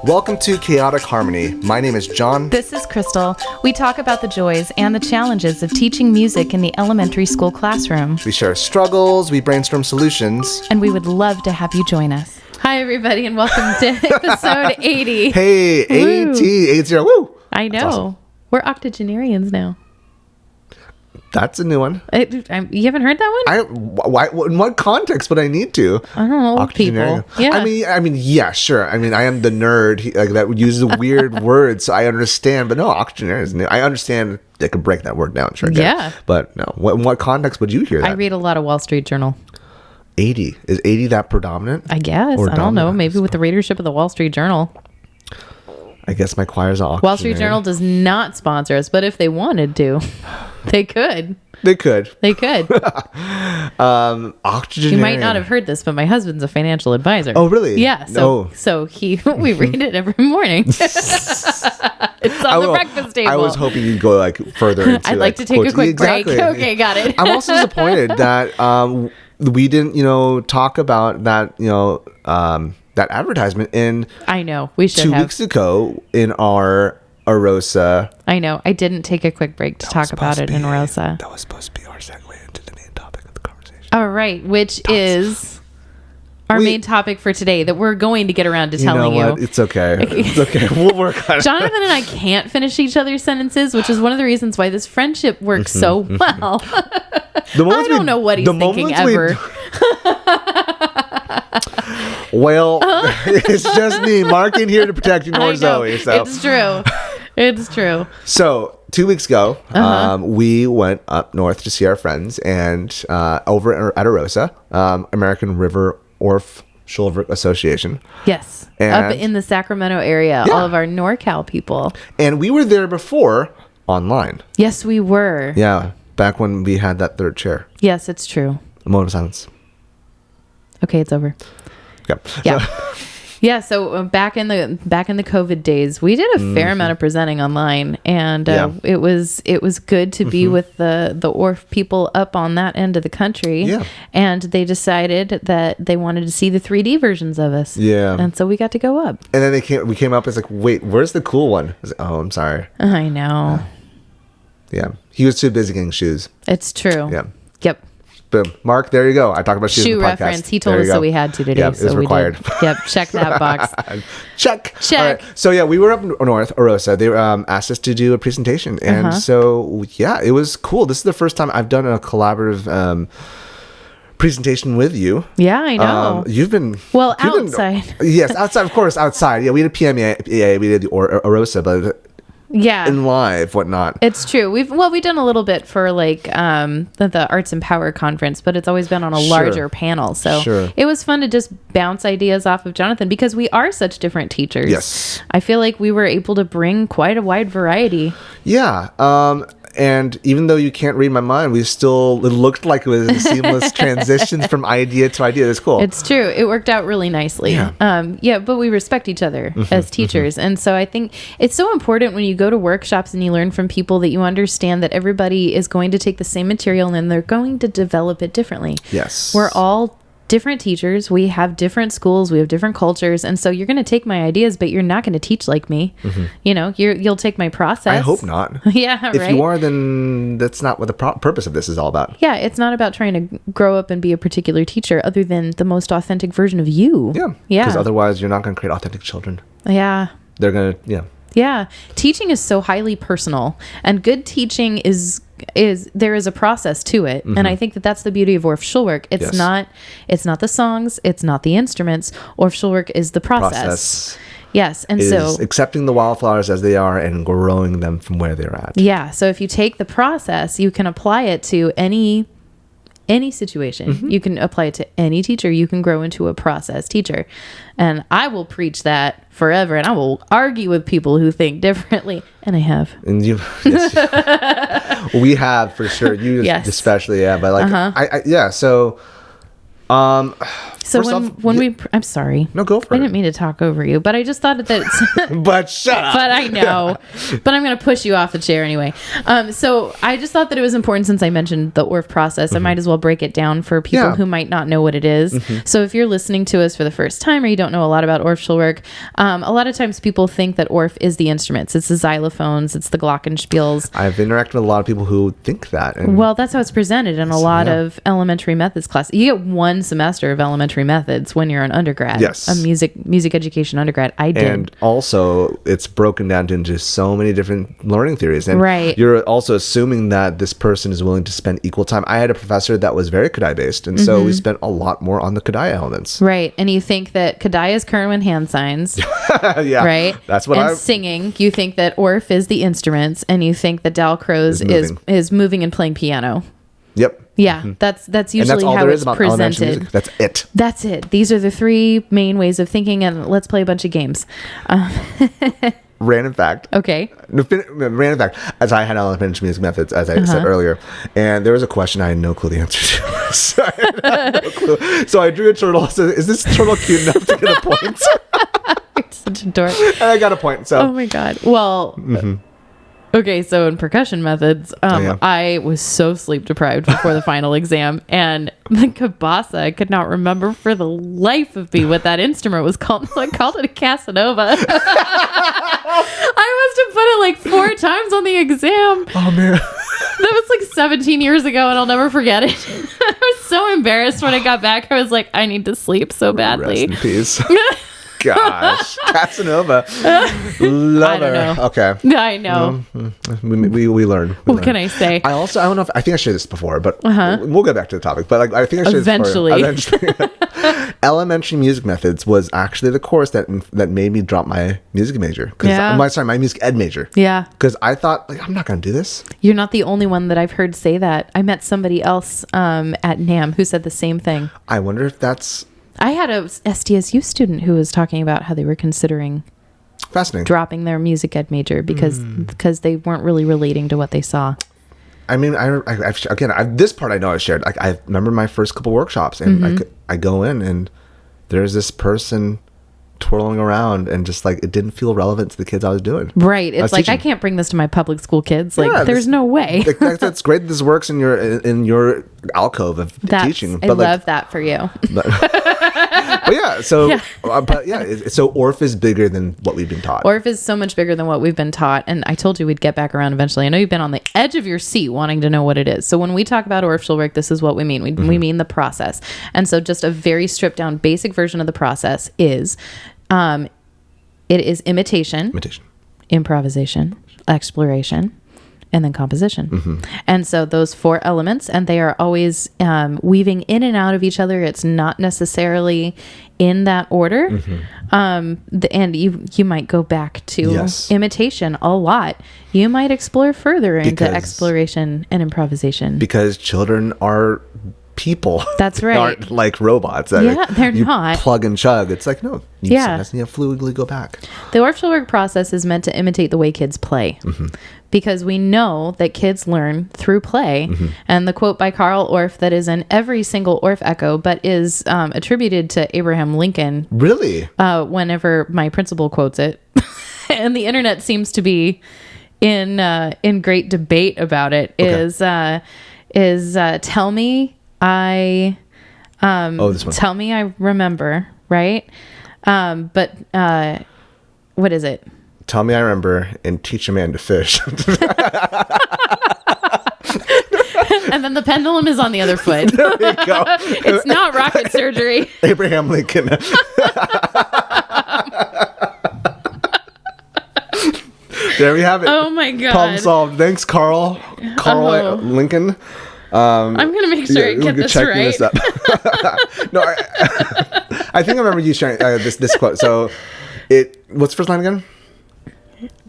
Welcome to Chaotic Harmony. My name is John. This is Crystal. We talk about the joys and the challenges of teaching music in the elementary school classroom. We share struggles, we brainstorm solutions. And we would love to have you join us. Hi, everybody, and welcome to episode 80. Hey, 80, woo! I know. Awesome. We're octogenarians now. That's a new one. You haven't heard that one? Why? In what context would I need to? I don't know, old people. Yeah. I mean, yeah, sure. I mean, I am the nerd that uses weird words, so I understand. But no, octogenarian is new. I understand they could break that word down. Sure, yeah. But no, in what context would you hear that? I read a lot of Wall Street Journal. 80 is 80 that predominant? I guess. I don't know. Maybe with the readership of the Wall Street Journal. I guess my choir's all Wall Street Journal does not sponsor us, but if they wanted to, they could. They could. Octogenarian. You might not have heard this, but my husband's a financial advisor. Oh, really? Yeah. So we read it every morning. It's on the breakfast table. I was hoping you'd go further into I'd like to take a quick break. Okay, got it. I'm also disappointed that we didn't, talk about that, that advertisement in. I know. We should 2 have. weeks ago in our AROSA. I know. I didn't take a quick break to talk about it in AROSA. That was supposed to be our segue into the main topic of the conversation. All right, which is our main topic for today that we're going to get around to telling you. What? It's okay. It's okay. We'll work on it. Jonathan and I can't finish each other's sentences, which is one of the reasons why this friendship works so well. I don't know what he's thinking ever. Well, it's just me. Mark in here to protect you, nor Zoe. So. It's true. It's true. So 2 weeks ago, we went up north to see our friends and over at AROSA, American River Orff Schulwerk Association. Yes. Up in the Sacramento area, all of our NorCal people. And we were there before online. Yes, we were. Yeah. Back when we had that third chair. Yes, it's true. A moment of silence. Okay, it's over. Yep. Yeah. Yeah, so back in the COVID days, we did a fair amount of presenting online, and it was good to be with the Orff people up on that end of the country. Yeah. And they decided that they wanted to see the 3D versions of us. Yeah. And so we got to go up. And then we came up as like, wait, where's the cool one? I was like, oh, I'm sorry. I know. Yeah. He was too busy getting shoes. It's true. Yeah. Yep. Boom. Mark, there you go. I talked about shoes shoe in the podcast. Reference. He told us that we had to today. Yeah, so it's required. We did. Yep. Check that box. Check. Check. Right. So yeah, we were up north, AROSA. They asked us to do a presentation, and so yeah, it was cool. This is the first time I've done a collaborative presentation with you. Yeah, I know. You've been outside. Yes, outside. Of course, outside. Yeah, we did PMEA. We did the AROSA, but. Yeah, in live, whatnot. It's true. We've done a little bit for like the Arts and Power conference, but it's always been on a larger panel. So it was fun to just bounce ideas off of Jonathan because we are such different teachers. Yes, I feel like we were able to bring quite a wide variety. Yeah. And even though you can't read my mind, it looked like it was a seamless transitions from idea to idea. It's cool. It's true. It worked out really nicely. Yeah. But we respect each other as teachers. And so I think it's so important when you go to workshops and you learn from people that you understand that everybody is going to take the same material and they're going to develop it differently. Yes. We're all different teachers. We have different schools. We have different cultures. And so you're going to take my ideas, but you're not going to teach like me. You'll take my process. I hope not. Yeah, if you are, then that's not what the purpose of this is all about. Yeah, it's not about trying to grow up and be a particular teacher other than the most authentic version of you. Yeah. Because otherwise you're not going to create authentic children. Yeah. They're going to, Yeah. Teaching is so highly personal, and good teaching is there is a process to it. And I think that that's the beauty of Orff Schulwerk. It's not the songs, it's not the instruments. Orff Schulwerk is the process. Yes. And so accepting the wildflowers as they are and growing them from where they're at. Yeah. So if you take the process, you can apply it to any situation. You can apply it to any teacher. You can grow into a process teacher. And I will preach that forever, and I will argue with people who think differently. And I have. And you, we have for sure. You especially, yeah. But like, So, So I'm sorry. No, go for it. I didn't mean to talk over you, but I just thought that. But shut up. But I know. But I'm going to push you off the chair anyway. So I just thought that it was important, since I mentioned the Orff process. I might as well break it down for people who might not know what it is. So if you're listening to us for the first time, or you don't know a lot about Orff Schulwerk, a lot of times people think that Orff is the instruments. It's the xylophones. It's the glockenspiels. I've interacted with a lot of people who think that. And well, that's how it's presented in a lot of elementary methods class. You get one semester of elementary methods when you're an undergrad. Yes. A music education undergrad. I did. And also, it's broken down into so many different learning theories. And right. You're also assuming that this person is willing to spend equal time. I had a professor that was very Kodály based, and so we spent a lot more on the Kodály elements. Right. And you think that Kodály is Kerwin hand signs. Yeah. Right. That's what and singing. You think that Orff is the instruments, and you think that Dalcroze is moving and playing piano. Yep. Yeah, that's usually how it's presented. That's it. That's it. These are the three main ways of thinking, and let's play a bunch of games. Random fact. Okay. Random fact. As I had elementary music methods, as I said earlier, and there was a question I had no clue the answer to. So I had no clue. So I drew a turtle. So is this turtle cute enough to get a point? You're such a dork. And I got a point. So. Oh my god. Well. Okay, so in percussion methods, I was so sleep deprived before the final exam, and the cabasa, I could not remember for the life of me what that instrument was called. So I called it a Casanova. I must have put it like 4 times on the exam. Oh man, that was like 17 years ago, and I'll never forget it. I was so embarrassed when I got back. I was like, I need to sleep so badly. Rest in peace. Gosh, Casanova. Love her. Okay. I know. We learn. What can I say? I don't know if I think I shared this before, but we'll get back to the topic. But I think I shared Eventually. This before. Eventually. Elementary music methods was actually the course that made me drop my music major. My music ed major. Yeah. Because I thought, like, I'm not going to do this. You're not the only one that I've heard say that. I met somebody else at NAM who said the same thing. I wonder if that's... I had a SDSU student who was talking about how they were considering dropping their music ed major because they weren't really relating to what they saw. I mean, this part I know I shared. Like, I remember my first couple workshops, and I go in, and there's this person twirling around, and just like it didn't feel relevant to the kids I was doing. Right. It's like, I can't bring this to my public school kids. Like, there's no way. That's great that this works in your alcove of teaching. But I love that for you. But yeah, so so Orff is bigger than what we've been taught. Orff is so much bigger than what we've been taught, and I told you we'd get back around eventually. I know you've been on the edge of your seat wanting to know what it is. So when we talk about Orff Schulwerk, this is what we mean. We mean the process. And so just a very stripped down basic version of the process is it is imitation, improvisation, exploration, and then composition. And so those 4 elements, and they are always weaving in and out of each other. It's not necessarily in that order. And you might go back to imitation a lot. You might explore further into exploration and improvisation. Because children are people. That's right. Aren't like robots. They're not. Plug and chug. It's like, no. You fluidly go back. The Orff Schulwerk process is meant to imitate the way kids play. Because we know that kids learn through play. And the quote by Carl Orff that is in every single Orff echo, but is attributed to Abraham Lincoln. Really? Whenever my principal quotes it. And the internet seems to be in great debate about it. Okay. Is tell me I tell me I remember, right? But what is it? Tell me I remember and teach a man to fish. And then the pendulum is on the other foot. There we go. It's not rocket surgery. Abraham Lincoln. There we have it. Oh my god. Problem solved. Thanks, Carl. Lincoln. I'm gonna make sure I get this right. This up. No, I think I remember you sharing this quote. So, what's the first line again?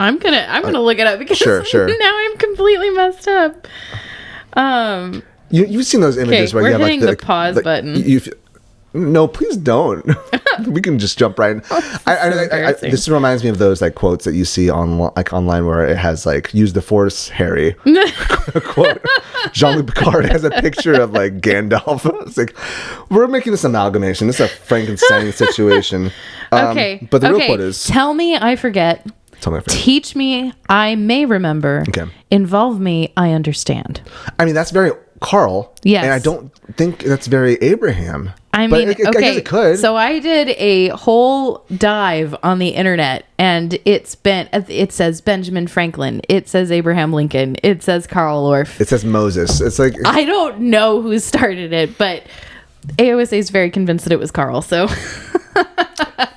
I'm gonna look it up because sure. Now I'm completely messed up. You've seen those images where we're you have hitting like the pause button. no, please don't. We can just jump right in. This reminds me of those like quotes that you see on like online where it has like use the force, Harry. Quote. Jean-Luc Picard has a picture of like Gandalf. It's like, we're making this amalgamation. This is a Frankenstein situation. Okay. But the real quote is, tell me I forget. Teach me I may remember. Okay. Involve me I understand. I mean, that's very Carl. Yes. And I don't think that's very Abraham. I mean, I guess it could. So I did a whole dive on the internet, and it says Benjamin Franklin, it says Abraham Lincoln, it says Karl Orff, it says Moses. It's like, I don't know who started it, but AOSA is very convinced that it was Carl. So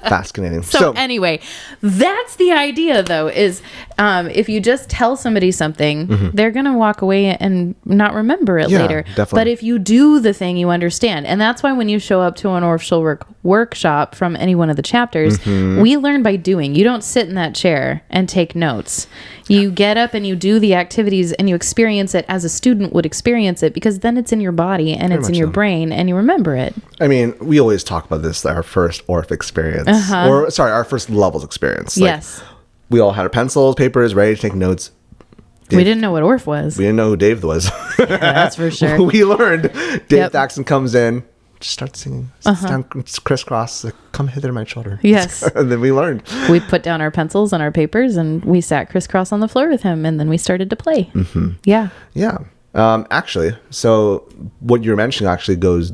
fascinating. So anyway, that's the idea, though, is if you just tell somebody something, they're going to walk away and not remember it later. Definitely. But if you do the thing, you understand. And that's why when you show up to an Orff Schulwerk workshop from any one of the chapters, we learn by doing. You don't sit in that chair and take notes. You get up and you do the activities and you experience it as a student would experience it, because then it's in your body and it's in your brain and you remember it. I mean, we always talk about this, our first Orff experience. Or, sorry, our first levels experience. Like, yes. We all had our pencils, papers, ready to take notes. We didn't know what Orff was. We didn't know who Dave was. Yeah, that's for sure. We learned. Dave Thaxton comes in, just starts singing. Sits down, crisscross, like, come hither, my children. Yes. And then we learned. We put down our pencils and our papers, and we sat crisscross on the floor with him, and then we started to play. Yeah. Yeah. Actually, so what you're mentioning actually goes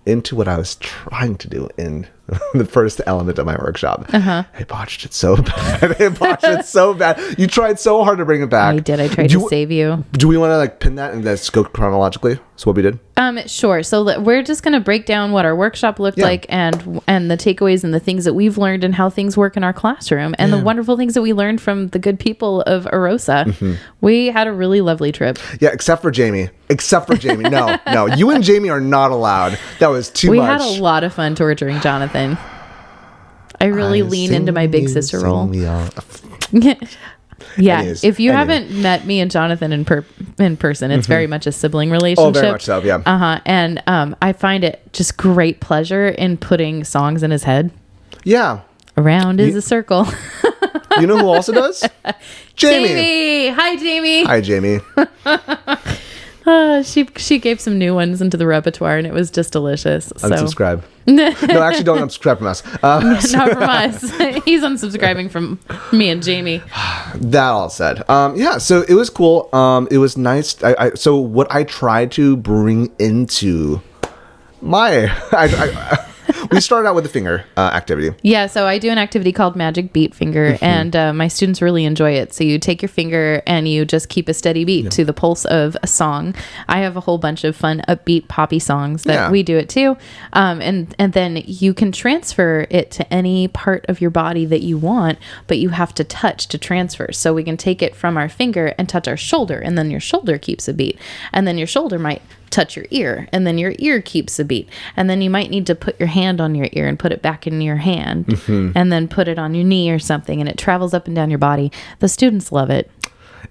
into what I was trying to do in the first element of my workshop. I botched it so bad. You tried so hard to bring it back. I did. I tried to save you. Do we want to like pin that and let's go chronologically? So what we did? Sure. So we're just going to break down what our workshop looked like and the takeaways and the things that we've learned and how things work in our classroom and the wonderful things that we learned from the good people of AROSA. We had a really lovely trip. Yeah, except for Jamie. No. You and Jamie are not allowed. That was too much. We had a lot of fun torturing Jonathan. I really lean into my big sister role. Yeah. Anyways, if you haven't met me and Jonathan in person, it's very much a sibling relationship. Oh, very much so, yeah. And I find it just great pleasure in putting songs in his head. Yeah. Around is a circle. You know who also does? Jamie. Hi, Jamie. Hi, Jamie. She gave some new ones into the repertoire, and it was just delicious. Unsubscribe. No, actually, don't unsubscribe from us. Not from us. He's unsubscribing from me and Jamie. That all said, yeah. So it was cool. It was nice. So what I tried to bring into my, we started out with the finger activity. Yeah, so I do an activity called Magic Beat Finger, and my students really enjoy it. So you take your finger and you just keep a steady beat to the pulse of a song. I have a whole bunch of fun, upbeat, poppy songs that we do it too. And then you can transfer it to any part of your body that you want, but you have to touch to transfer. So we can take it from our finger and touch our shoulder, and then your shoulder keeps a beat. And then your shoulder might touch your ear, and then your ear keeps a beat, and then you might need to put your hand on your ear and put it back in your hand, and then put it on your knee or something, and it travels up and down your body. The students love it.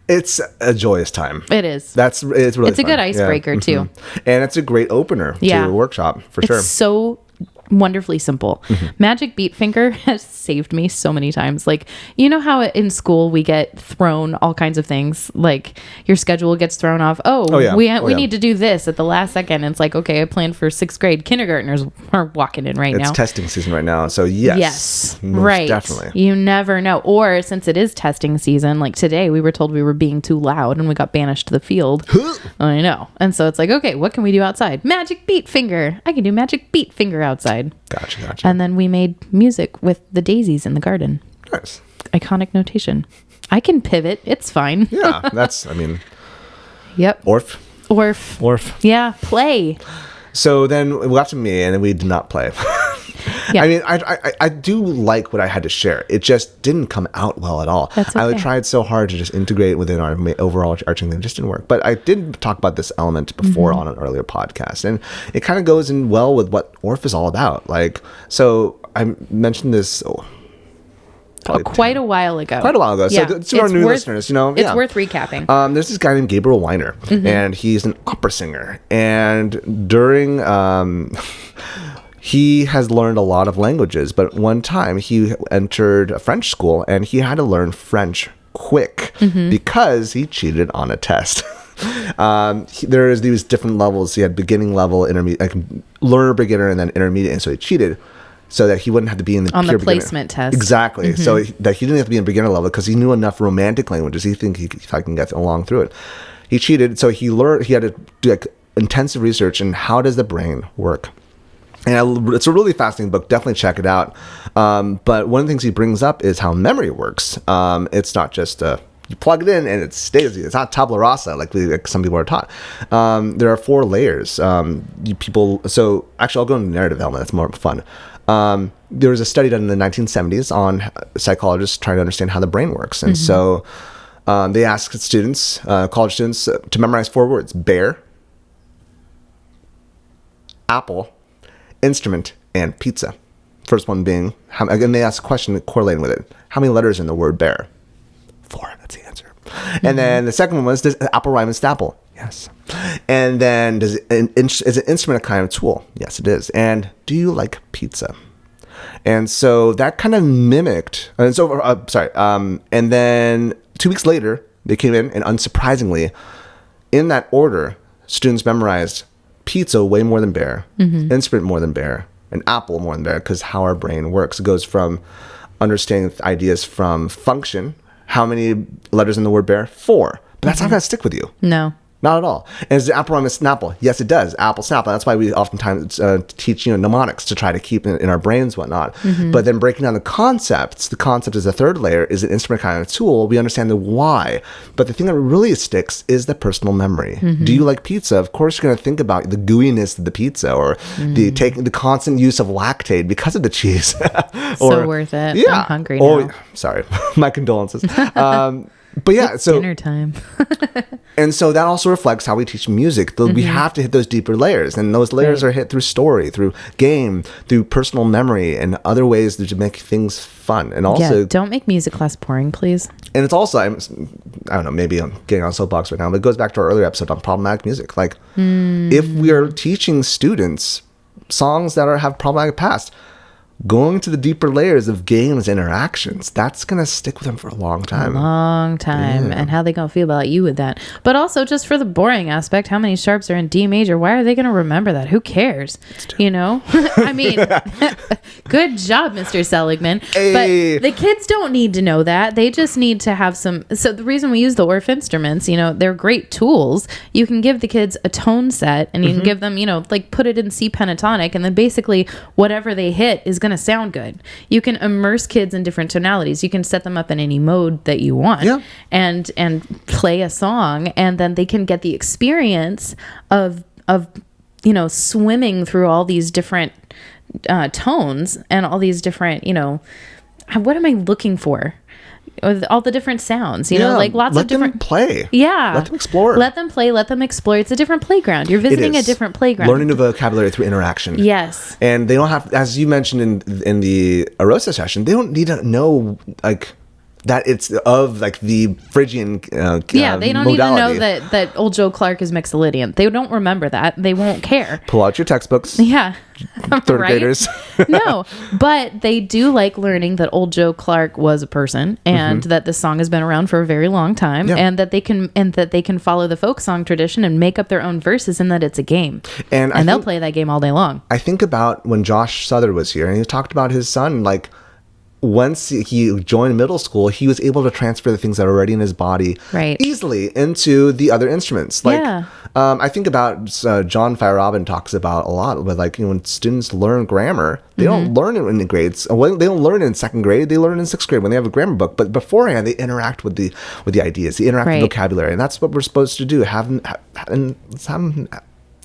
It's a joyous time. It is. It's really a good icebreaker too, and it's a great opener to a workshop for sure. It's so wonderfully simple. Magic Beat Finger has saved me so many times. Like, you know how in school we get thrown all kinds of things, like your schedule gets thrown off. We need to do this at the last second. And it's like, okay, I planned for 6th grade. Kindergartners are walking in now. It's testing season right now, so yes, right, definitely. You never know. Or since it is testing season, like today we were told we were being too loud and we got banished to the field. I know. And so it's like, okay, what can we do outside? Magic Beat Finger. I can do Magic Beat Finger outside. Gotcha. And then we made music with the daisies in the garden. Nice. Iconic notation. I can pivot. It's fine. Yeah, Yep. Orff. Yeah, play. So then it got to me, and then we did not play. Yeah. I mean, I do like what I had to share. It just didn't come out well at all. That's okay. I tried so hard to just integrate it within our overall arching thing. It just didn't work. But I did talk about this element before on an earlier podcast. And it kind of goes in well with what Orff is all about. Like, so I mentioned this... quite a while ago. So to our new listeners, it's worth recapping. There's this guy named Gabriel Weiner, and he's an opera singer. And during... he has learned a lot of languages, but one time he entered a French school and he had to learn French quick because he cheated on a test. There's these different levels. He had beginning level, intermediate, like learner, beginner, and then intermediate. And so he cheated so that he wouldn't have to be in the pure placement beginner. test. Exactly. So that he didn't have to be in beginner level because he knew enough romantic languages. He think if I can get along through it. He cheated. So he learned. He had to do like intensive research in how does the brain work. And it's a really fascinating book. Definitely check it out. But one of the things he brings up is how memory works. It's not just you plug it in and it stays with you. It's not tabula rasa like some people are taught. There are 4 layers. So actually, I'll go into narrative element. That's more fun. There was a study done in the 1970s on psychologists trying to understand how the brain works. And so they asked students, college students, to memorize 4 words: bear, apple, instrument, and pizza. First one being, again, they asked a question correlating with it. How many letters in the word bear? 4. That's the answer. And then the second one was, does apple rhyme with snapple? Yes. And then, is an instrument a kind of tool? Yes, it is. And do you like pizza? And so that kind of mimicked. And so, and then 2 weeks later, they came in, and unsurprisingly, in that order, students memorized pizza way more than bear, instrument more than bear, and apple more than bear, because how our brain works. It goes from understanding ideas from function. How many letters in the word bear? 4. But that's not going to stick with you. No. Not at all. And does the apple rhyme with snapple? Yes, it does. Apple, snapple. That's why we oftentimes teach mnemonics to try to keep in our brains, whatnot. But then breaking down the concepts. The concept is the 3rd layer. Is an instrument kind of tool? We understand the why. But the thing that really sticks is the personal memory. Do you like pizza? Of course, you're going to think about the gooiness of the pizza, or the constant use of lactate because of the cheese. So worth it. Yeah. I'm hungry now. Oh, sorry. My condolences. But yeah, it's dinner time. And so that also reflects how we teach music. We have to hit those deeper layers, and those layers are hit through story, through game, through personal memory, and other ways to make things fun. And also, don't make music class boring, please. And it's also, I don't know, maybe I'm getting on a soapbox right now, but it goes back to our earlier episode on problematic music. Like, if we are teaching students songs that have problematic past, going to the deeper layers of games interactions, that's gonna stick with them for a long time. And how they gonna feel about you with that. But also, just for the boring aspect, how many sharps are in D major? Why are they gonna remember that? Who cares? I mean, good job, Mr. Seligman. Hey. But the kids don't need to know that. They just need to have some. So the reason we use the Orff instruments, they're great tools. You can give the kids a tone set, and you can give them, like put it in C pentatonic, and then basically whatever they hit is going to sound good. You can immerse kids in different tonalities. You can set them up in any mode that you want, and play a song, and then they can get the experience of swimming through all these different tones and all these different, what am I looking for? All the different sounds, like lots of different. Let them play. Yeah. Let them explore. Let them play. Let them explore. It's a different playground. You're visiting a different playground. Learning the vocabulary through interaction. Yes. And they don't have, as you mentioned in the AROSA session, they don't need to know that it's of the Phrygian they don't modality. need to know that old Joe Clark is Mixolydian. They don't remember that. They won't care. Pull out your textbooks. Yeah. Third graders. No, but they do like learning that old Joe Clark was a person, and that this song has been around for a very long time, and that they can follow the folk song tradition and make up their own verses, and that it's a game. And they'll play that game all day long. I think about when Josh Southard was here, and he talked about his son, once he joined middle school, he was able to transfer the things that are already in his body easily into the other instruments. I think about John Feyerabend talks about a lot with when students learn grammar, they don't learn it in the grades. Well, they don't learn it in 2nd grade. They learn it in 6th grade when they have a grammar book. But beforehand, they interact with the ideas. They interact with vocabulary, and that's what we're supposed to do.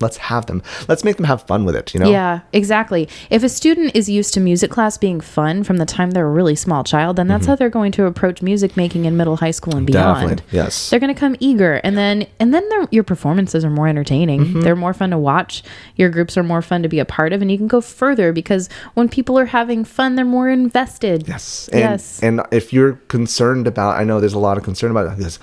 Let's have them. Let's make them have fun with it, Yeah, exactly. If a student is used to music class being fun from the time they're a really small child, then that's how they're going to approach music making in middle, high school, and beyond. Definitely, yes. They're going to come eager, and then your performances are more entertaining. They're more fun to watch. Your groups are more fun to be a part of, and you can go further because when people are having fun, they're more invested. Yes. And if you're concerned about, I know there's a lot of concern about this,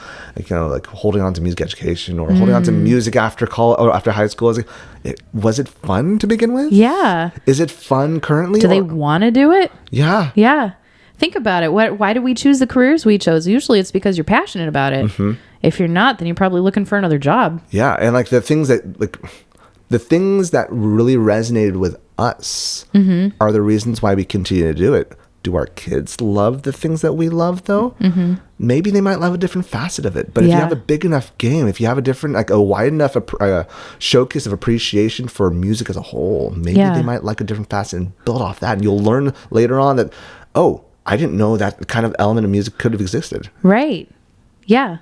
holding on to music education or holding on to music after college or after high school. school. Is was it fun to begin with? Yeah. Is it fun currently? Do they want to do it? Yeah. Yeah. Think about it. Why do we choose the careers we chose? Usually it's because you're passionate about it. Mm-hmm. If you're not, then you're probably looking for another job. Yeah. And like the things that really resonated with us are the reasons why we continue to do it. Do our kids love the things that we love though? Mm-hmm. Maybe they might love a different facet of it. But if you have a big enough game, if you have a different, like a wide enough showcase of appreciation for music as a whole, maybe they might like a different facet and build off that. And you'll learn later on that, oh, I didn't know that kind of element of music could have existed. Right. Yeah.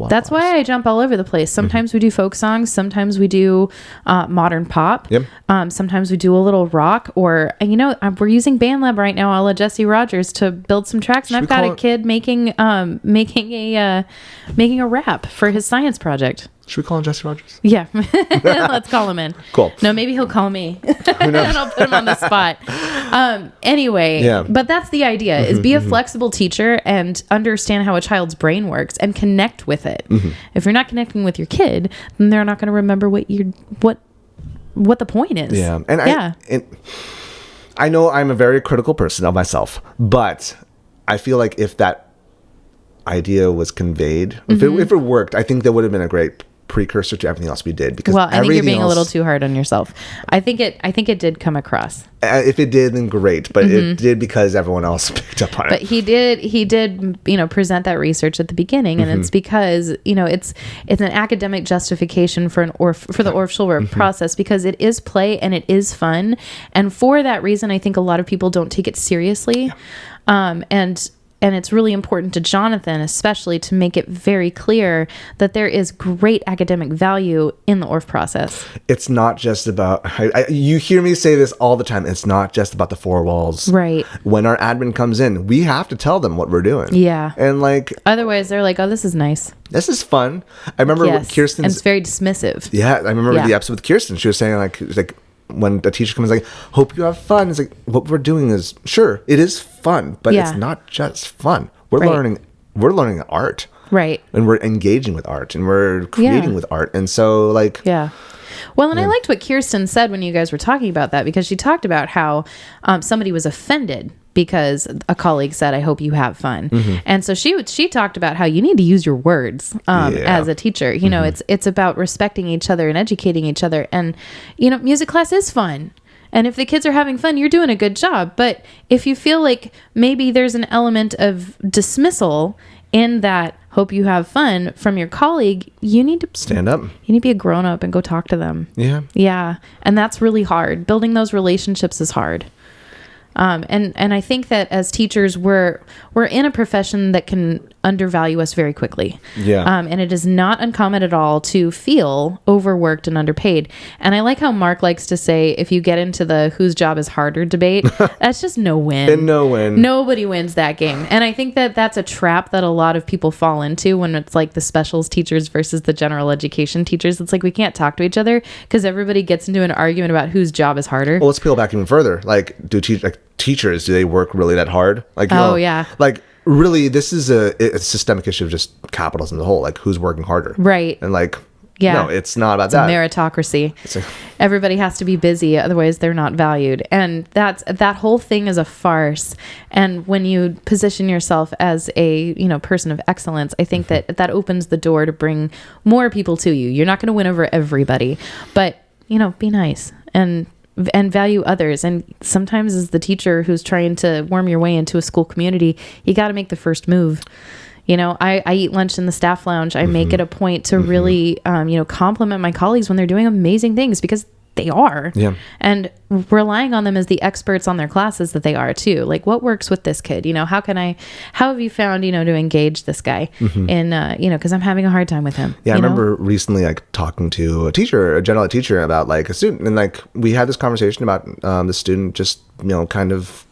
That's why I jump all over the place. Sometimes we do folk songs. Sometimes we do modern pop. Yep. Sometimes we do a little rock. Or, we're using BandLab right now, a la Jesse Rogers, to build some tracks. And I've got a kid making a rap for his science project. Should we call him Jesse Rogers? Yeah. Let's call him in. Cool. No, maybe he'll call me. And I'll put him on the spot. Anyway, but that's the idea, is be a flexible teacher and understand how a child's brain works and connect with it. Mm-hmm. If you're not connecting with your kid, then they're not going to remember what the point is. Yeah. And I know I'm a very critical person of myself, but I feel like if that idea was conveyed, if it worked, I think that would have been a great precursor to everything else we did. Because I think you're being a little too hard on yourself. I think it did come across. If it did, then great. But it did because everyone else picked up on it. But he did, present that research at the beginning, and it's because it's an academic justification for the Orff Schulwerk process, because it is play and it is fun, and for that reason, I think a lot of people don't take it seriously, and it's really important to Jonathan, especially, to make it very clear that there is great academic value in the Orff process. It's not just about, you hear me say this all the time, it's not just about the four walls. Right. When our admin comes in, we have to tell them what we're doing. Yeah. And otherwise they're like, oh, this is nice. This is fun. I remember Kirsten's... And it's very dismissive. Yeah, I remember the episode with Kirsten. She was saying like when the teacher comes, like, hope you have fun. It's like, what we're doing is, sure, it is fun, but it's not just fun. We're learning art. Right. And we're engaging with art, and we're creating with art. And so well, and I liked what Kirsten said when you guys were talking about that, because she talked about how somebody was offended because a colleague said, I hope you have fun. Mm-hmm. And so she talked about how you need to use your words as a teacher. It's about respecting each other and educating each other. And, music class is fun. And if the kids are having fun, you're doing a good job. But if you feel like maybe there's an element of dismissal in that hope you have fun from your colleague, you need to stand up. You need to be a grown up and go talk to them. Yeah. Yeah. And that's really hard. Building those relationships is hard. And I think that as teachers, we're in a profession that can undervalue us very quickly. Yeah. And it is not uncommon at all to feel overworked and underpaid. And I like how Mark likes to say, if you get into the whose job is harder debate, that's just no win. And no win. Nobody wins that game. And I think that that's a trap that a lot of people fall into when it's like the specials teachers versus the general education teachers. It's like we can't talk to each other because everybody gets into an argument about whose job is harder. Well, let's peel back even further. Like, teachers, do they work really that hard? Really, this is a systemic issue of just capitalism as a whole. Like, who's working harder? Right. And no, it's not about that. Meritocracy. Everybody has to be busy, otherwise they're not valued. And that whole thing is a farce. And when you position yourself as a person of excellence, I think that opens the door to bring more people to you. You're not going to win over everybody, but be nice and value others. And sometimes as the teacher who's trying to worm your way into a school community, you got to make the first move. I eat lunch in the staff lounge. I make it a point to really, compliment my colleagues when they're doing amazing things, because they are. Yeah. And relying on them as the experts on their classes that they are too. Like, what works with this kid? How have you found, to engage this guy in, because I'm having a hard time with him. Yeah. I remember recently, talking to a general ed teacher about a student, and we had this conversation about the student just, kind of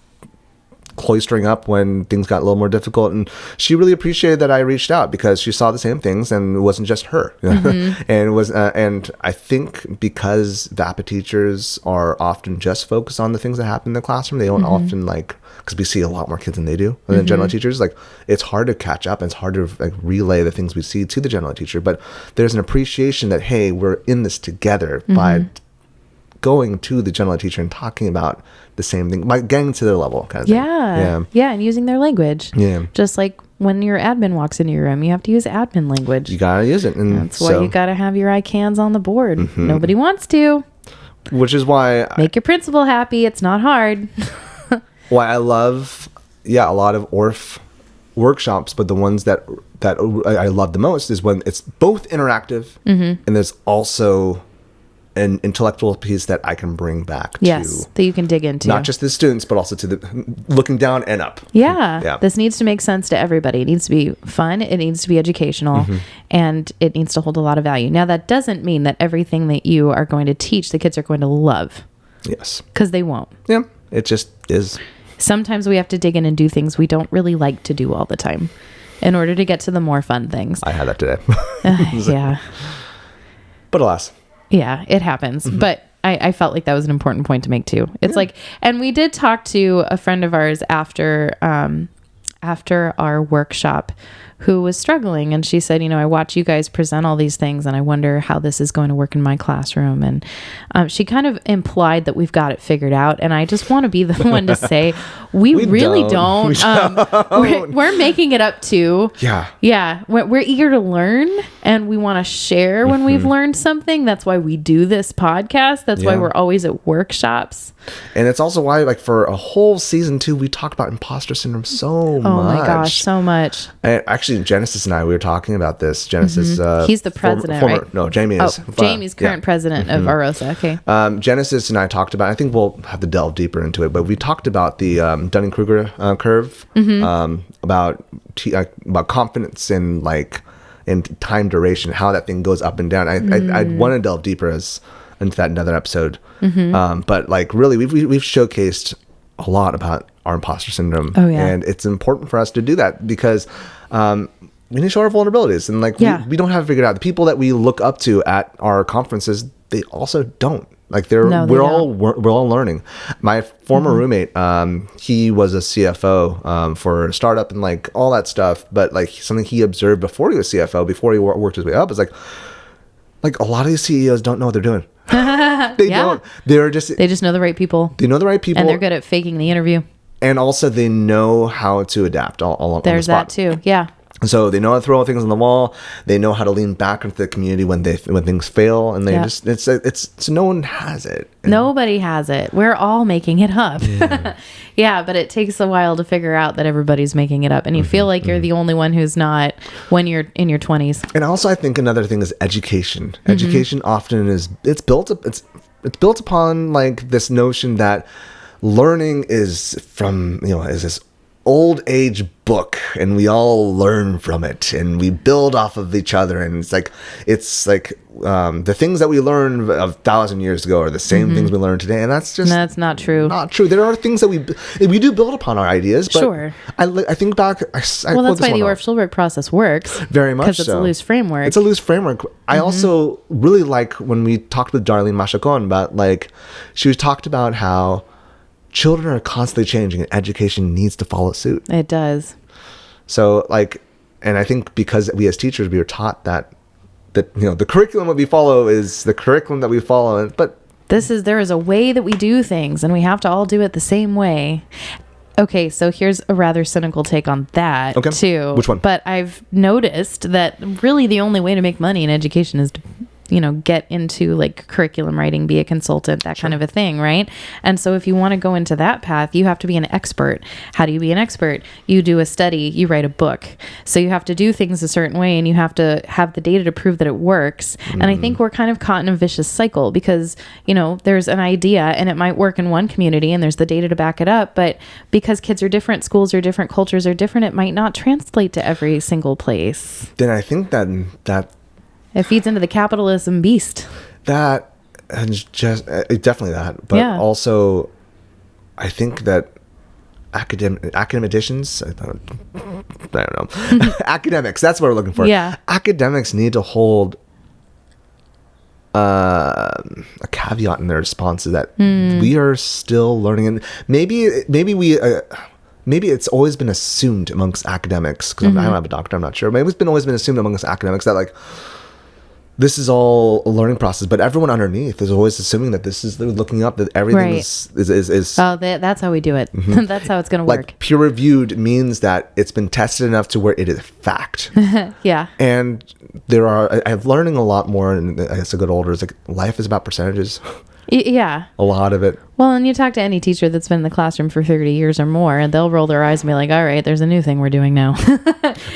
cloistering up when things got a little more difficult. And she really appreciated that I reached out because she saw the same things, and it wasn't just her. And it was, and I think because the APA teachers are often just focused on the things that happen in the classroom, they don't often because we see a lot more kids than they do than general teachers. Like, it's hard to catch up and it's hard to relay the things we see to the general teacher. But there's an appreciation that, hey, we're in this together by going to the general teacher and talking about the same thing, by getting to their level kind of thing. Yeah, and using their language. Yeah. Just like when your admin walks into your room, you have to use admin language. You gotta use it. And that's why you gotta have your ICANNs on the board. Nobody wants to. Which is why... Make your principal happy. It's not hard. Why I love, a lot of Orff workshops, but the ones that I love the most is when it's both interactive and there's also an intellectual piece that I can bring back to, that you can dig into, not just the students but also to the looking down and up. This needs to make sense to everybody. It needs to be fun, it needs to be educational, and it needs to hold a lot of value. Now, that doesn't mean that everything that you are going to teach the kids are going to love, because they won't. It just is. Sometimes we have to dig in and do things we don't really like to do all the time in order to get to the more fun things. I had that today. But alas. Yeah, it happens. But I felt like that was an important point to make too. It's like, and we did talk to a friend of ours after our workshop who was struggling, and she said, I watch you guys present all these things and I wonder how this is going to work in my classroom. And she kind of implied that we've got it figured out, and I just want to be the one to say we really don't. We're making it up too. We're eager to learn, and we want to share when we've learned something. That's why we do this podcast. That's why we're always at workshops. And it's also why, like, for a whole season 2, we talk about imposter syndrome so much. Oh my gosh, so much. And actually, Genesis and I, we were talking about this. Genesis, he's the president, right? No, Jamie is. Jamie's current president of AROSA. Okay. Genesis and I talked about, I think we'll have to delve deeper into it, but we talked about the Dunning-Kruger curve, about confidence and time duration, how that thing goes up and down. I'd want to delve deeper into that in another episode. But really, we've showcased a lot about our imposter syndrome. And it's important for us to do that because we need to show our vulnerabilities, and we don't have it figured out. The people that we look up to at our conferences, they also don't. We're all learning. My former roommate, he was a CFO for a startup and all that stuff, but something he observed before he was CFO, before he worked his way up, is a lot of these CEOs don't know what they're doing. They don't. They just know the right people. They know the right people, and they're good at faking the interview. And also, they know how to adapt. There's that too. Yeah. So they know how to throw things on the wall. They know how to lean back into the community when things fail, and it's no one has it. Nobody has it. We're all making it up. But it takes a while to figure out that everybody's making it up, and you feel like you're the only one who's not when you're in your 20s. And also, I think another thing is education. Education often is built upon this notion that learning is from is this old age book, and we all learn from it, and we build off of each other, and it's like the things that we learned 1,000 years ago are the same things we learn today, and that's not true. Not true. There are things that we do build upon our ideas, but I think back. That's why the Orff Schulwerk process works very much, because it's a loose framework. It's a loose framework. I also really like when we talked with Darlene Machacon about she talked about how children are constantly changing, and education needs to follow suit. It does. So and I think because we as teachers, we are taught that the curriculum that we follow is the curriculum that we follow, but there is a way that we do things, and we have to all do it the same way. Okay, so here's a rather cynical take on that too. Which one? But I've noticed that really the only way to make money in education is to get into curriculum writing, be a consultant, that kind of a thing, right? And so if you want to go into that path, you have to be an expert. How do you be an expert? You do a study, you write a book. So you have to do things a certain way, and you have to have the data to prove that it works. And I think we're kind of caught in a vicious cycle because, there's an idea and it might work in one community and there's the data to back it up. But because kids are different, schools are different, cultures are different, it might not translate to every single place. Then I think that it feeds into the capitalism beast. That, and just definitely that, but also, I think that academicians. I don't know. Academics. That's what we're looking for. Yeah. Academics need to hold a caveat in their response to that. We are still learning, and maybe it's always been assumed amongst academics, because I don't have a doctor, I'm not sure. Maybe it's always been assumed amongst academics that like this is all a learning process, but everyone underneath is always assuming that this is, they're looking up, that everything is that's how we do it. That's how it's going to work. Like peer reviewed means that it's been tested enough to where it is fact. Yeah. And I'm learning a lot more, and as I get older, it's like life is about percentages. Yeah. A lot of it. Well, and you talk to any teacher that's been in the classroom for 30 years or more, and they'll roll their eyes and be like, all right, there's a new thing we're doing now.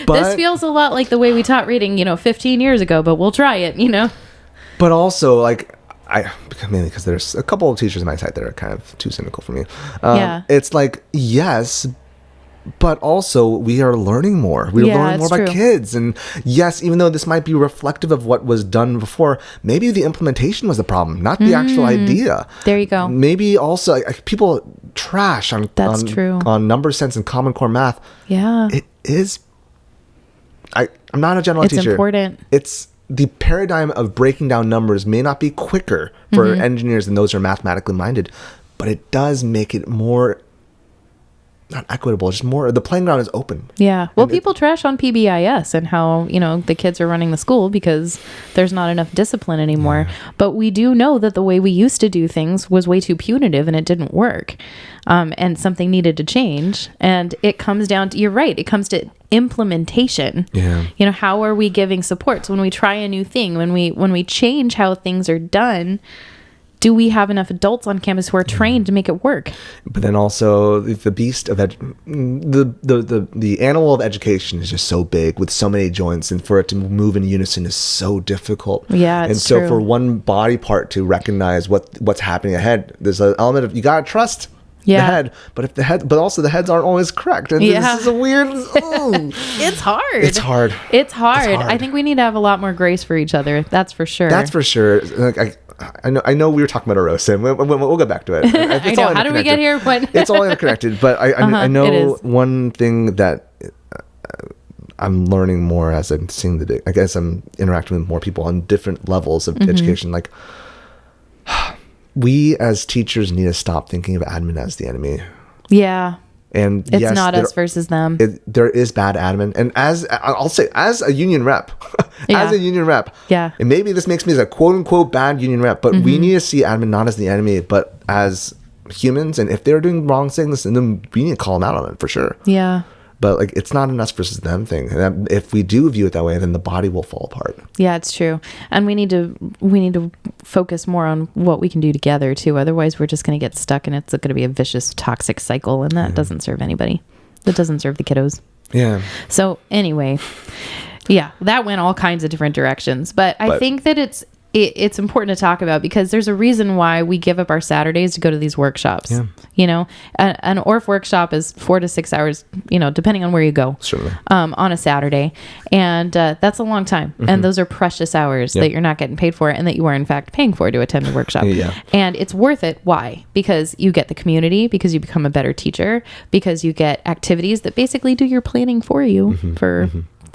This feels a lot like the way we taught reading, 15 years ago, but we'll try it, But also, like, mainly because there's a couple of teachers on my side that are kind of too cynical for me. Yeah. It's like, yes, but also we are learning more. We're learning more about kids. And yes, even though this might be reflective of what was done before, maybe the implementation was the problem, not the actual idea. There you go. Maybe also people trash on number sense and Common Core math. Yeah. It is. I'm not a general teacher. It's important. It's the paradigm of breaking down numbers may not be quicker for engineers than those who are mathematically minded, but it does make it more, not equitable, just more, the playing ground is open. Yeah. Well, people trash on PBIS and how, the kids are running the school because there's not enough discipline anymore. Yeah. But we do know that the way we used to do things was way too punitive and it didn't work. And something needed to change. And it comes down to, you're right, it comes to implementation. Yeah. How are we giving supports when we try a new thing, when we change how things are done? Do we have enough adults on campus who are trained to make it work? But then also the beast of the animal of education is just so big with so many joints, and for it to move in unison is so difficult. Yeah, it's true. For one body part to recognize what's happening ahead, there's an element of you gotta trust the head, but also the heads aren't always correct, and this is a weird. It's hard. It's hard. I think we need to have a lot more grace for each other. That's for sure. Like, I know we were talking about AROSA, and we'll get back to it. I know. How do we get here? It's all interconnected, but I know one thing that I'm learning more as I'm seeing I guess I'm interacting with more people on different levels of education. Like, we as teachers need to stop thinking of admin as the enemy. Yeah. And it's not us versus them. There is bad admin, and as a union rep, yeah, and maybe this makes me as a quote unquote bad union rep, but we need to see admin not as the enemy, but as humans. And if they're doing wrong things, then we need to call them out on it for sure. Yeah. But like, it's not an us versus them thing. And if we do view it that way, then the body will fall apart. Yeah, it's true. And we need to focus more on what we can do together too. Otherwise, we're just going to get stuck, and it's going to be a vicious, toxic cycle, and that doesn't serve anybody. That doesn't serve the kiddos. Yeah. So anyway, yeah, that went all kinds of different directions. But I think that it's important to talk about, because there's a reason why we give up our Saturdays to go to these workshops. Yeah. An Orff workshop is 4 to 6 hours, depending on where you go. Certainly. On a Saturday. And that's a long time. And those are precious hours that you're not getting paid for, and that you are in fact paying for to attend the workshop. Yeah. And it's worth it. Why? Because you get the community, because you become a better teacher, because you get activities that basically do your planning for you for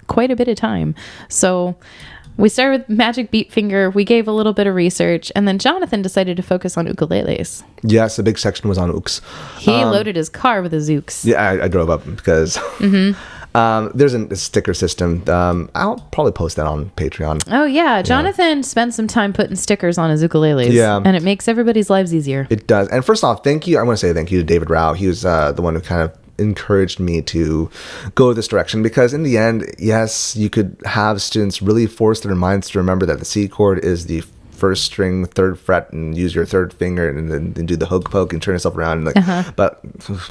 quite a bit of time. So we started with Magic Beat Finger. We gave a little bit of research, and then Jonathan decided to focus on ukuleles. Yes, a big section was on uks. He loaded his car with his uks. Yeah, I drove up because there's a sticker system. I'll probably post that on Patreon. Oh, yeah. Jonathan spent some time putting stickers on his ukuleles. Yeah. And it makes everybody's lives easier. It does. And first off, thank you. I want to say thank you to David Rao. He was the one who kind of encouraged me to go this direction, because in the end, yes, you could have students really force their minds to remember that the C chord is the first string, third fret, and use your third finger, and then do the hokey poke and turn yourself around. And but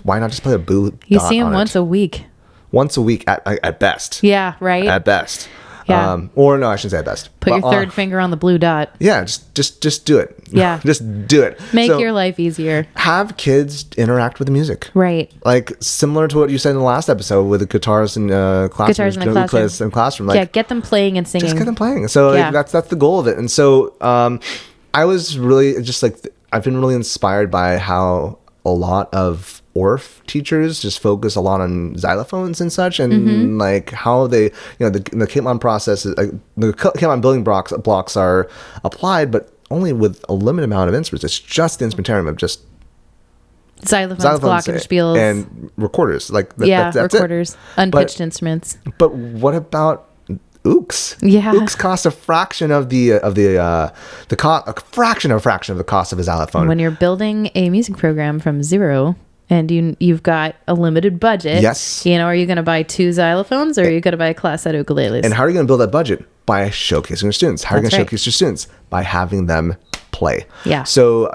why not just play a boo? You see him once a week. Once a week at best. Yeah, right. At best. Yeah. Or no, I shouldn't say at best. Put your third finger on the blue dot. Yeah, just do it. Yeah. Just do it. Make your life easier. Have kids interact with the music. Right. Like similar to what you said in the last episode with the guitars and classroom. Guitars in the classroom. Like, yeah, get them playing and singing. Just get them playing. So like, that's the goal of it. And so I was really just like, I've been really inspired by how a lot of Orff teachers just focus a lot on xylophones and such, and like how they, the Capeman process is, the Capeman building blocks are applied, but only with a limited amount of instruments. It's just the instrumentarium of just xylophones, glockenspiels, and recorders. Like that's recorders, it. Unpitched instruments. But what about ooks? Yeah, ooks cost a fraction of the cost, a fraction of the cost of a xylophone. When you're building a music program from zero, and you've got a limited budget. Yes. Are you going to buy 2 xylophones, or are you going to buy a class set of ukuleles? And how are you going to build that budget? By showcasing your students. How are you going to showcase your students? By having them play. Yeah. So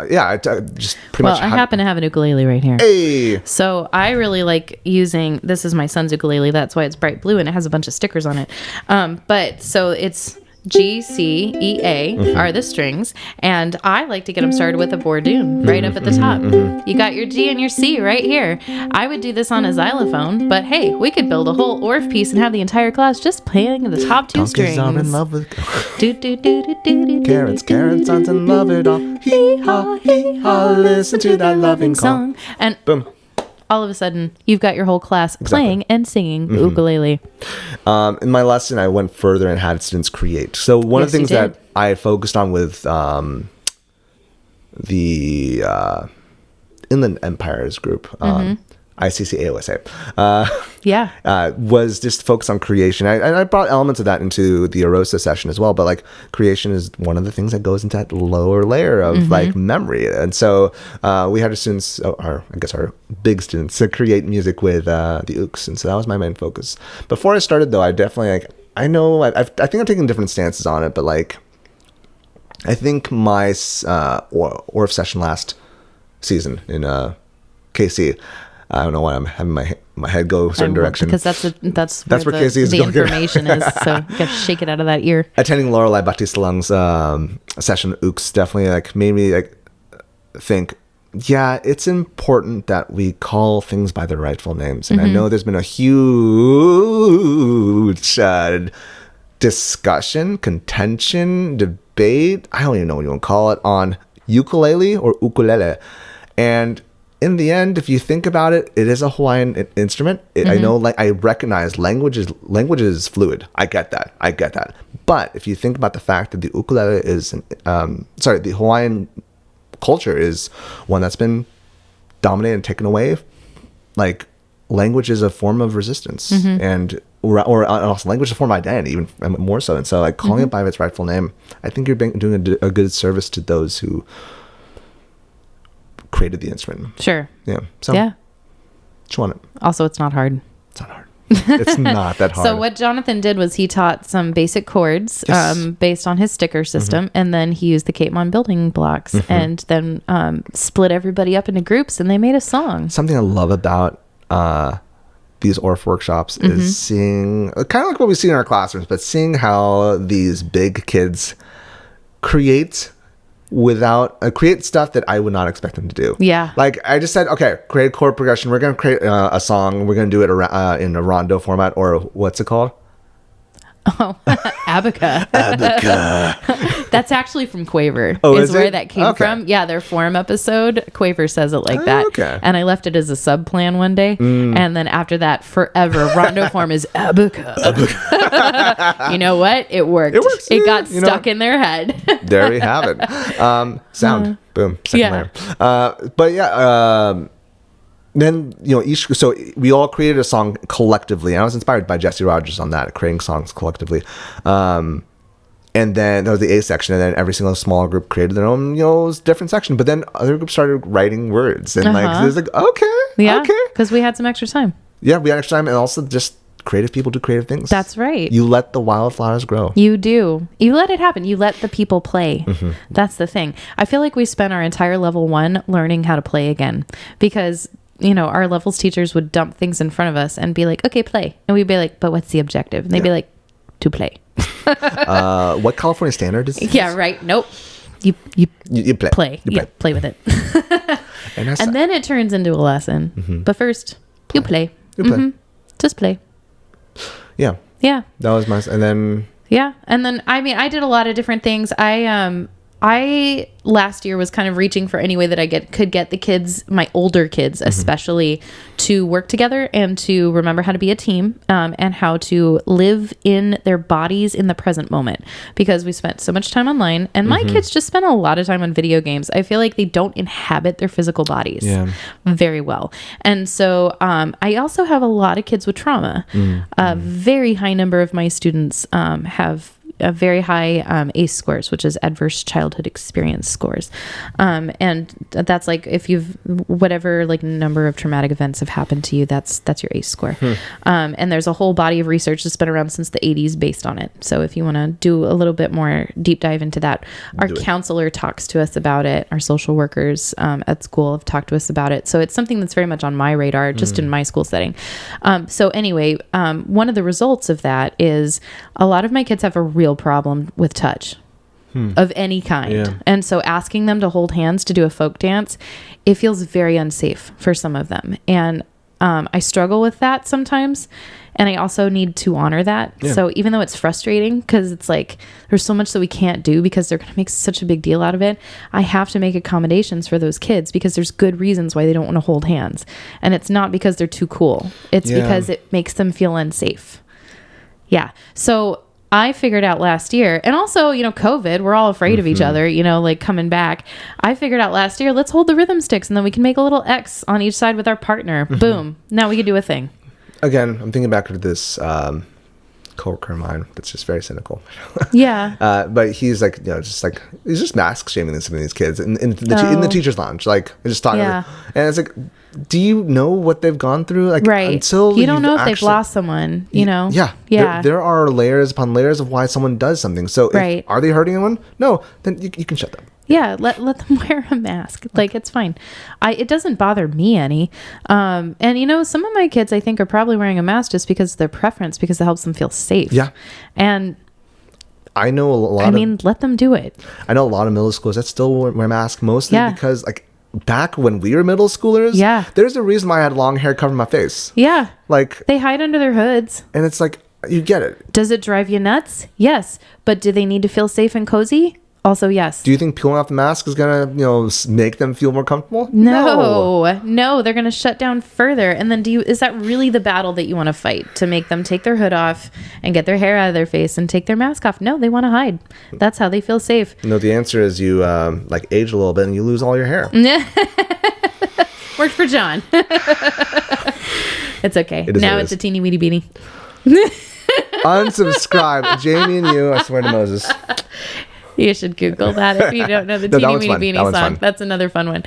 just pretty much. I happen to have an ukulele right here. Hey. So I really like using. This is my son's ukulele. That's why it's bright blue and it has a bunch of stickers on it. But so it's G, C, E, A are the strings, and I like to get them started with a bourdoon right up at the top. You got your G and your C right here. I would do this on a xylophone, but hey, we could build a whole Orff piece and have the entire class just playing the top 2 strings. Donkeys are in love with do do do do do do. Carrots aren't in love at all. Hee haw, hee haw, listen to that loving song. And boom. All of a sudden, you've got your whole class playing and singing the ukulele. In my lesson, I went further and had students create. So one of the things that I focused on with the Inland Empires group, ICC-AOSA, was just focused on creation. I brought elements of that into the AROSA session as well, but like creation is one of the things that goes into that lower layer of like memory. And so we had our students, our big students, to create music with the ooks. And so that was my main focus. Before I started though, I definitely I think I'm taking different stances on it, but like I think my Orff session last season in KC, I don't know why I'm having my head go a certain direction. Because that's where KC is the information is. So you got to shake it out of that ear. Attending Lorelei Batistalang's session, ooks definitely made me think. Yeah, it's important that we call things by their rightful names, and I know there's been a huge discussion, contention, debate. I don't even know what you want to call it on ukulele or ukulele, and in the end, if you think about it, it is a Hawaiian instrument. I know, I recognize language is fluid. I get that. But if you think about the fact that the ukulele is, the Hawaiian culture is one that's been dominated and taken away. Like, language is a form of resistance, and or also language is a form of identity, even more so. And so, calling it by its rightful name, I think you're doing a good service to those who created the instrument. Sure. Yeah. So just want it. Also, it's not hard. It's not hard. It's not that hard. So what Jonathan did was he taught some basic chords based on his sticker system, and then he used the Capeman building blocks, and then split everybody up into groups, and they made a song. Something I love about these Orff workshops is seeing, kind of like what we see in our classrooms, but seeing how these big kids create stuff that I would not expect them to do. Yeah. Like I just said, okay, create a chord progression. We're going to create a song. We're going to do it in a rondo format, or what's it called? Oh, Abaca. Abaca. That's actually from Quaver. Oh, is where that came from. Yeah, their forum episode, Quaver says it like that. Okay. And I left it as a sub plan one day. And then after that, forever, rondo form is Abaca. You know what? It worked. It got stuck in their head. There we have it. Sound. Boom. Second layer. But yeah, then so we all created a song collectively, and I was inspired by Jesse Rogers on that, creating songs collectively. And then that was the A section, and then every single small group created their own different section. But then other groups started writing words, and it was okay, because we had some extra time. Yeah, we had extra time, and also just creative people do creative things. That's right. You let the wildflowers grow. You do. You let it happen. You let the people play. That's the thing. I feel like we spent our entire level 1 learning how to play again, because our levels teachers would dump things in front of us and be like, okay, play. And we'd be like, but what's the objective? And they'd be like, to play. What California standard is this? Yeah, right. Nope. You play. You play with it. And then it turns into a lesson. But first, you play. Just play. Yeah. That was my, and then. Yeah. And then, I did a lot of different things. I last year was kind of reaching for any way that I could get the kids, my older kids especially, to work together and to remember how to be a team, and how to live in their bodies in the present moment, because we spent so much time online, and my kids just spend a lot of time on video games. I feel like they don't inhabit their physical bodies very well. And so I also have a lot of kids with trauma. A very high number of my students have a very high ACE scores, which is adverse childhood experience scores. And that's like, if you've, whatever like number of traumatic events have happened to you, that's your ACE score. And there's a whole body of research that's been around since the 80s based on it. So if you want to do a little bit more deep dive into that, our counselor talks to us about it. Our social workers at school have talked to us about it. So it's something that's very much on my radar, just in my school setting. So anyway, one of the results of that is a lot of my kids have a real problem with touch of any kind. And so asking them to hold hands to do a folk dance, it feels very unsafe for some of them. And I struggle with that sometimes. And I also need to honor that. So even though it's frustrating, because it's like there's so much that we can't do because they're going to make such a big deal out of it, I have to make accommodations for those kids because there's good reasons why they don't want to hold hands. And it's not because they're too cool. It's because it makes them feel unsafe. Yeah. So I figured out last year, and also, COVID, we're all afraid of each other, like coming back. I figured out last year, let's hold the rhythm sticks and then we can make a little X on each side with our partner. Boom. Now we can do a thing. Again, I'm thinking back to this coworker of mine that's just very cynical. But he's like, he's just mask shaming some of these kids in the teacher's lounge. Like, I just talking to them. And it's like, do you know what they've gone through? Like, until you don't know if they've lost someone, There are layers upon layers of why someone does something. So are they hurting anyone? No, then you can shut them. Yeah, let them wear a mask. Like, it's fine. It doesn't bother me any. And some of my kids I think are probably wearing a mask just because of their preference, because it helps them feel safe. Yeah. And I know a lot let them do it. I know a lot of middle schoolers that still wear masks, mostly because like back when we were middle schoolers, there's a reason why I had long hair covering my face. Yeah. Like, they hide under their hoods. And it's like, you get it. Does it drive you nuts? Yes. But do they need to feel safe and cozy? Also, yes. Do you think peeling off the mask is going to, make them feel more comfortable? No, they're going to shut down further. And then is that really the battle that you want to fight? To make them take their hood off and get their hair out of their face and take their mask off? No, they want to hide. That's how they feel safe. No, the answer is you age a little bit and you lose all your hair. Worked for John. It's okay. Now it's a teeny weeny beanie. Unsubscribe. Jamie and you, I swear to Moses. You should Google that if you don't know the Teeny Weeny Beanie song. Fun. That's another fun one.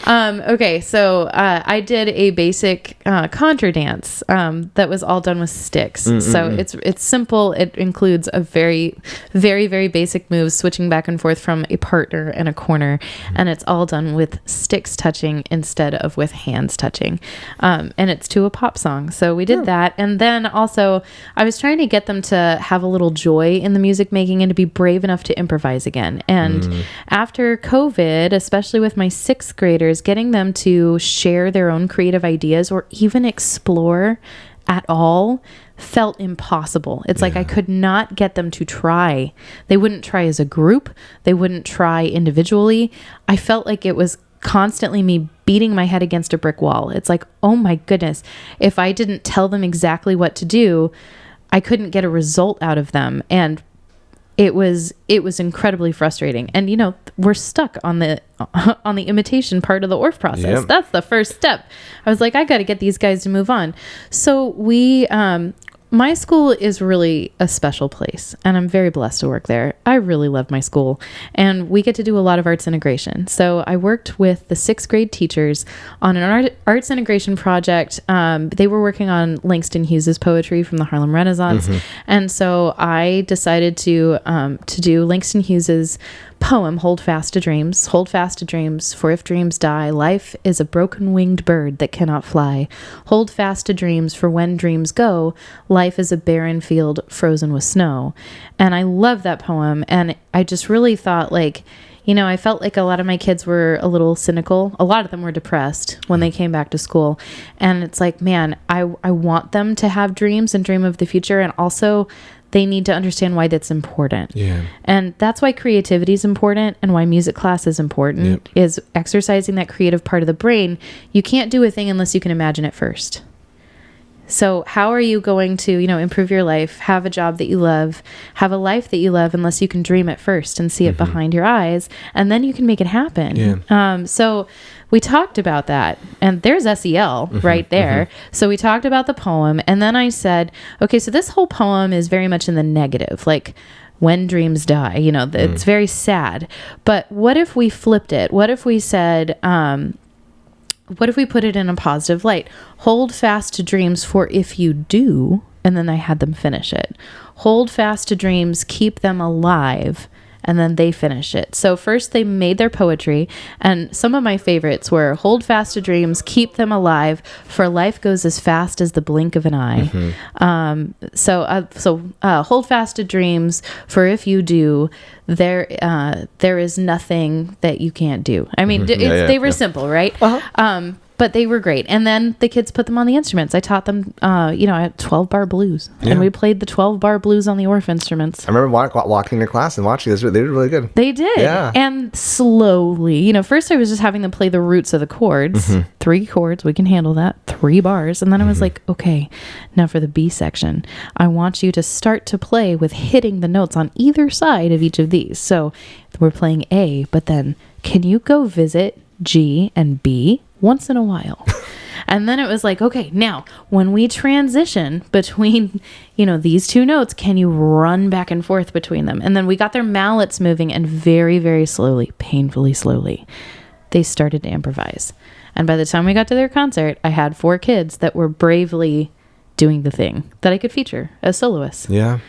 Okay, so I did a basic contra dance that was all done with sticks. So it's simple. It includes a very, very, very basic moves, switching back and forth from a partner and a corner. And it's all done with sticks touching instead of with hands touching. And it's to a pop song. So we did that. And then also, I was trying to get them to have a little joy in the music making and to be brave enough to improvise again. And after COVID, especially with my 6th graders, getting them to share their own creative ideas or even explore at all felt impossible. It's like I could not get them to try. They wouldn't try as a group. They wouldn't try individually. I felt like it was constantly me beating my head against a brick wall. It's like, oh my goodness, if I didn't tell them exactly what to do, I couldn't get a result out of them. And it was incredibly frustrating. And we're stuck on the imitation part of the Orff process. That's the first step. I was like, I got to get these guys to move on. So we my school is really a special place, and I'm very blessed to work there. I really love my school, and we get to do a lot of arts integration. So I worked with the 6th grade teachers on an arts integration project. They were working on Langston Hughes's poetry from the Harlem Renaissance, and so I decided to do Langston Hughes's poem, Hold Fast to Dreams. Hold fast to dreams, for if dreams die, life is a broken-winged bird that cannot fly. Hold fast to dreams, for when dreams go, life is a barren field frozen with snow. And I love that poem, and I just really thought, I felt like a lot of my kids were a little cynical. A lot of them were depressed when they came back to school. And it's like, man, I want them to have dreams and dream of the future, and also they need to understand why that's important. Yeah. And that's why creativity is important, and why music class is important, is exercising that creative part of the brain. You can't do a thing unless you can imagine it first. So how are you going to, improve your life, have a job that you love, have a life that you love, unless you can dream it first and see it behind your eyes, and then you can make it happen. Yeah. So we talked about that, and there's SEL right there. So we talked about the poem, and then I said, okay, so this whole poem is very much in the negative, like when dreams die, it's very sad. But what if we flipped it? What if we said, what if we put it in a positive light? Hold fast to dreams, for if you do, and then I had them finish it. Hold fast to dreams, keep them alive, and then they finish it. So first they made their poetry, and some of my favorites were hold fast to dreams, keep them alive, for life goes as fast as the blink of an eye. So hold fast to dreams, for if you do, there is nothing that you can't do. I mean, they were simple, right? But they were great. And then the kids put them on the instruments. I taught them, I had 12-bar blues. Yeah. And we played the 12-bar blues on the Orff instruments. I remember walking to class and watching this. They did really good. They did. Yeah. And slowly, first I was just having them play the roots of the chords. 3 chords, we can handle that. 3 bars. And then I was like, okay, now for the B section, I want you to start to play with hitting the notes on either side of each of these. So we're playing A, but then can you go visit G and B once in a while? And then it was like, okay, now when we transition between, these 2 notes, can you run back and forth between them? And then we got their mallets moving, and very, very slowly, painfully slowly, they started to improvise. And by the time we got to their concert, I had 4 kids that were bravely doing the thing that I could feature as soloists. Yeah.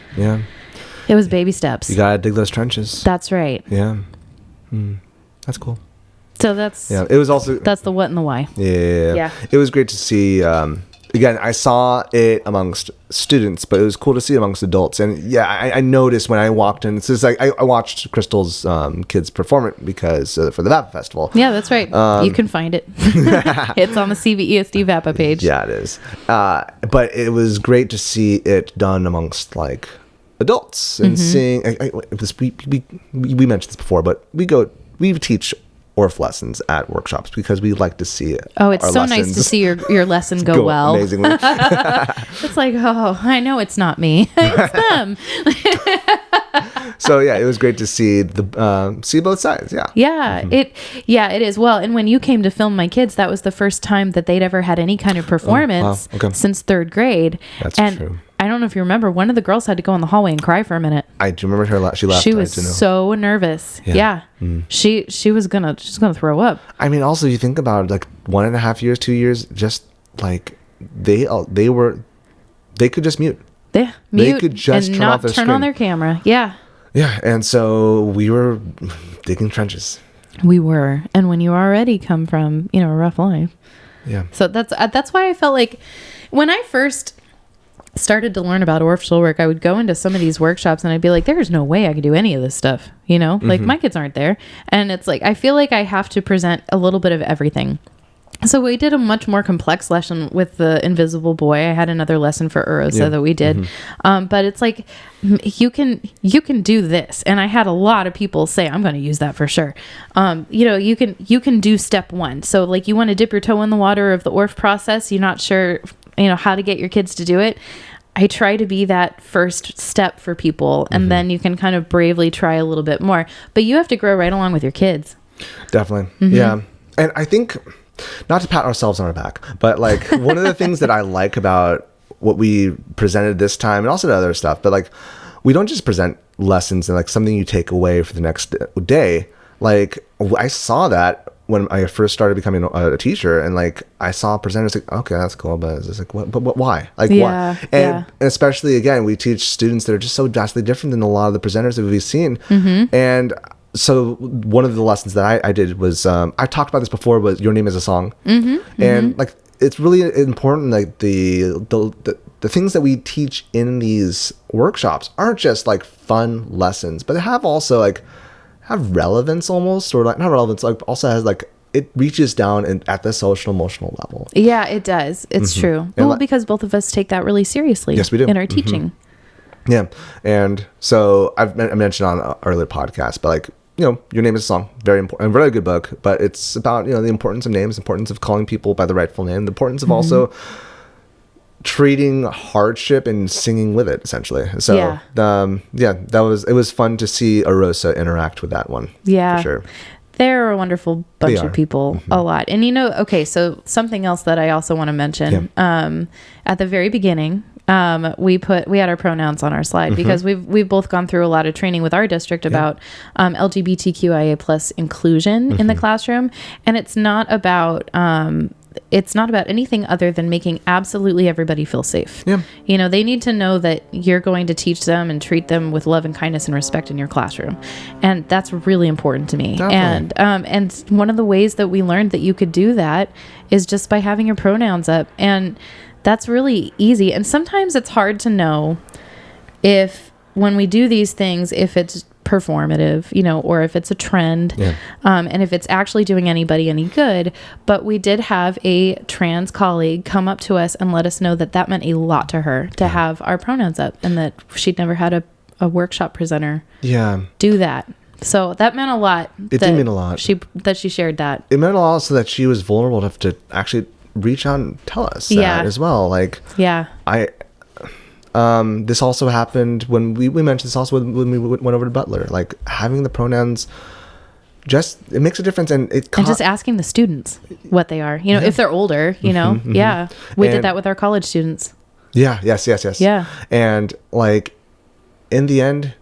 It was baby steps. You gotta dig those trenches. That's right. Yeah. That's cool. So it was also, that's the what and the why. Yeah. It was great to see, again, I saw it amongst students, but it was cool to see it amongst adults. And I noticed when I walked in, it's just like, I watched Crystal's kids perform it because for the VAPA festival. Yeah, that's right. You can find it. It's on the CVESD VAPA page. Yeah, it is. But it was great to see it done amongst like adults and seeing, we mentioned this before, but we teach Orff lessons at workshops because we like to see it. Oh, it's so nice to see your lesson go well. Amazingly. It's like, oh, I know it's not me. It's them. So it was great to see see both sides. Yeah. It is. Well, and when you came to film my kids, that was the first time that they'd ever had any kind of performance since 3rd grade. That's true. I don't know if you remember, one of the girls had to go in the hallway and cry for a minute. I do remember her. She left. She was so nervous. Yeah. She was gonna throw up. I mean, also you think about like 1.5 years, 2 years, just like they could just mute. Yeah, they could just and turn not off their turn screen. on their camera. Yeah. Yeah, and so we were digging trenches. We were, and when you already come from a rough life. Yeah. So that's why I felt like when I first started to learn about Orff Schulwerk, I would go into some of these workshops and I'd be like, there's no way I could do any of this stuff, like my kids aren't there. And it's like, I feel like I have to present a little bit of everything. So we did a much more complex lesson with the Invisible Boy. I had another lesson for AROSA that we did. But it's like, you can do this. And I had a lot of people say, I'm going to use that for sure. You can do step 1. So like you want to dip your toe in the water of the Orff process. You're not sure how to get your kids to do it. I try to be that first step for people, and then you can kind of bravely try a little bit more, but you have to grow right along with your kids. Definitely. Yeah. And I think, not to pat ourselves on our back, but like one of the things that I like about what we presented this time, and also the other stuff, but like we don't just present lessons and like something you take away for the next day. Like I saw that when I first started becoming a teacher, and like I saw presenters like, okay, that's cool, but it's just like, but why? Like, why? And especially again, we teach students that are just so drastically different than a lot of the presenters that we've seen. And so one of the lessons that I did was, I talked about this before, was Your Name is a Song. And like, it's really important. Like the things that we teach in these workshops aren't just like fun lessons, but they have also like have relevance almost, or like not relevance, like also has like, it reaches down and at the social emotional level. Yeah, it does. It's true. Well, because both of us take that really seriously. Yes, we do. In our teaching. Yeah. And so I mentioned on an earlier podcast, but like, Your Name is a Song, very important, a really good book, but it's about, the importance of names, importance of calling people by the rightful name, the importance of also treating hardship and singing with it, essentially. So, it was fun to see AROSA interact with that one. Yeah. For sure. They're a wonderful bunch of people, a lot. And okay, so something else that I also want to mention, at the very beginning, we had our pronouns on our slide because we've both gone through a lot of training with our district about LGBTQIA plus inclusion in the classroom, and it's not about anything other than making absolutely everybody feel safe. Yeah. They need to know that you're going to teach them and treat them with love and kindness and respect in your classroom, and that's really important to me. Definitely. And one of the ways that we learned that you could do that is just by having your pronouns up, and that's really easy. And sometimes it's hard to know if when we do these things, if it's performative, or if it's a trend, and if it's actually doing anybody any good. But we did have a trans colleague come up to us and let us know that meant a lot to her to have our pronouns up, and that she'd never had a workshop presenter do that. So that meant a lot. It did mean a lot. She shared that. It meant a lot also that she was vulnerable enough to actually reach out and tell us that as well. Like, this also happened when we mentioned this also when we went over to Butler. Like, having the pronouns, it makes a difference, and just asking the students what they are. If they're older, we did that with our college students. Yes. Yeah. And like, in the end,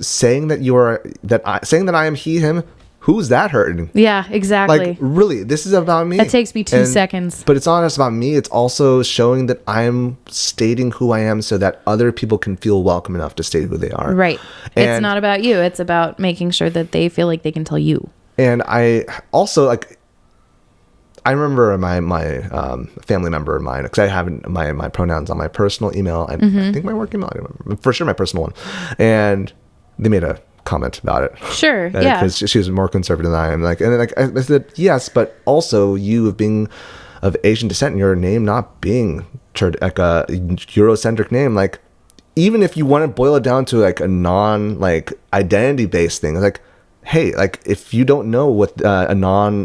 saying that I am he, him. Who's that hurting? Yeah, exactly. Like, really, this is about me. It takes me 2 seconds. But it's not just about me. It's also showing that I'm stating who I am so that other people can feel welcome enough to state who they are. Right. It's not about you. It's about making sure that they feel like they can tell you. And I also, like, I remember my family member of mine, because I have my pronouns on my personal email, and I think my work email, I don't remember, for sure my personal one. And they made a comment about it. Sure. Yeah. Because she was more conservative than I am. I said, yes, but also you being of Asian descent and your name not being like a Eurocentric name, like, even if you want to boil it down to like a non like identity based thing, like, hey, like, if you don't know what a non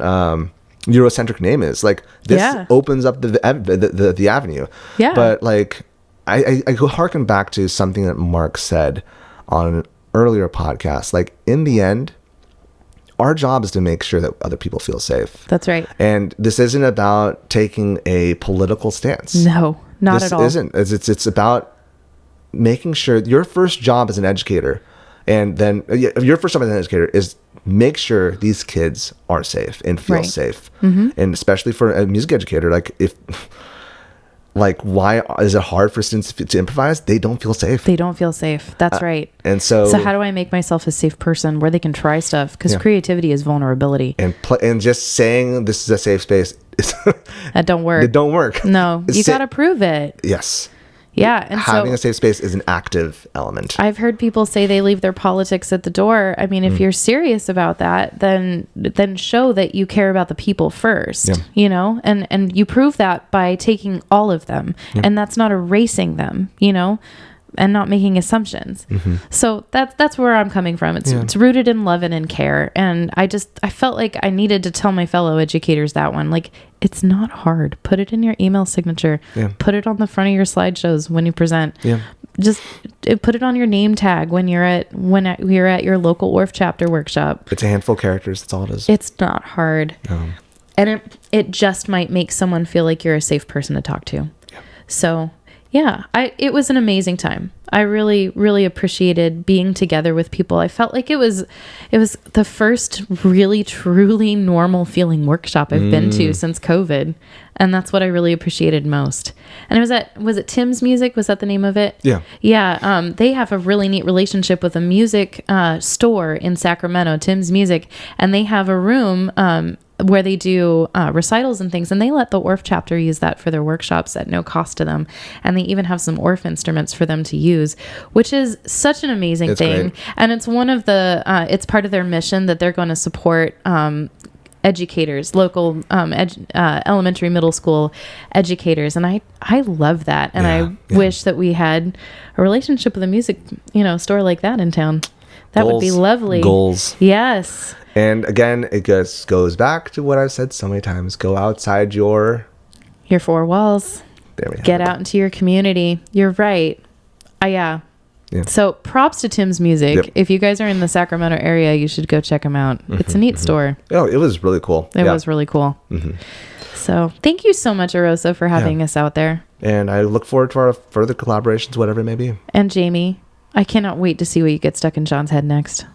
Eurocentric name is, like, this opens up the avenue. Yeah. But like, I go harken back to something that Mark said on earlier podcast. Like, in the end, our job is to make sure that other people feel safe. That's right. And this isn't about taking a political stance. No, not at all. This isn't. It's about making sure your first job as an educator, and then your first job as an educator is make sure these kids are safe and feel safe. And especially for a music educator, like, why is it hard for students to improvise? They don't feel safe. That's right. And so how do I make myself a safe person where they can try stuff? Because creativity is vulnerability. And just saying this is a safe space, that don't work. It don't work. No, you got to prove it. Yes. Yeah. And having a safe space is an active element. I've heard people say they leave their politics at the door. I mean, if you're serious about that, then show that you care about the people first, and you prove that by taking all of them, and that's not erasing them, and not making assumptions. So that's where I'm coming from. It's rooted in love and in care. And I felt like I needed to tell my fellow educators that one, like, it's not hard. Put it in your email signature. Put it on the front of your slideshows when you present. Just put it on your name tag when you're at your local Orff chapter workshop. It's a handful of characters. That's all it is. It's not hard. And it just might make someone feel like you're a safe person to talk to. So yeah, it was an amazing time. I really, really appreciated being together with people. I felt like it was the first really, truly normal feeling workshop I've been to since COVID. And that's what I really appreciated most. And was it Tim's Music? Was that the name of it? Yeah. Yeah. They have a really neat relationship with a music store in Sacramento, Tim's Music. And they have a room where they do recitals and things, and they let the Orff chapter use that for their workshops at no cost to them. And they even have some Orff instruments for them to use, which is such an amazing thing. Great. And it's one of the it's part of their mission that they're going to support educators, local elementary, middle school educators. And I love that. And I wish that we had a relationship with a music, store like that in town. That would be lovely. Goals. Yes. And again, it just goes back to what I've said so many times. Go outside your four walls. There we Get out into your community. You're right. Yeah. So props to Tim's Music. Yep. If you guys are in the Sacramento area, you should go check him out. It's a neat store. Oh, it was really cool. It was really cool. So thank you so much, AROSA, for having us out there. And I look forward to our further collaborations, whatever it may be. And Jamie, I cannot wait to see what you get stuck in John's head next.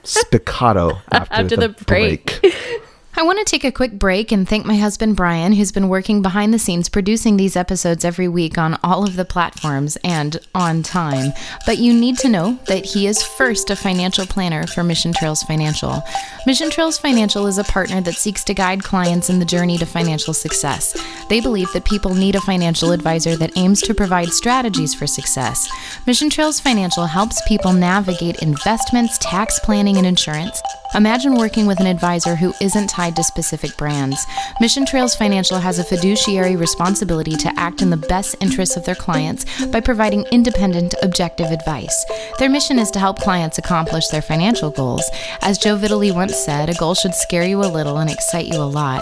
Spiccato after the break. I want to take a quick break and thank my husband, Bryan, who's been working behind the scenes producing these episodes every week on all of the platforms and on time. But you need to know that he is first a financial planner for Mission Trails Financial. Mission Trails Financial is a partner that seeks to guide clients in the journey to financial success. They believe that people need a financial advisor that aims to provide strategies for success. Mission Trails Financial helps people navigate investments, tax planning, and insurance. Imagine working with an advisor who isn't tied to specific brands. Mission Trails Financial has a fiduciary responsibility to act in the best interests of their clients by providing independent, objective advice. Their mission is to help clients accomplish their financial goals. As Joe Vitale once said, a goal should scare you a little and excite you a lot.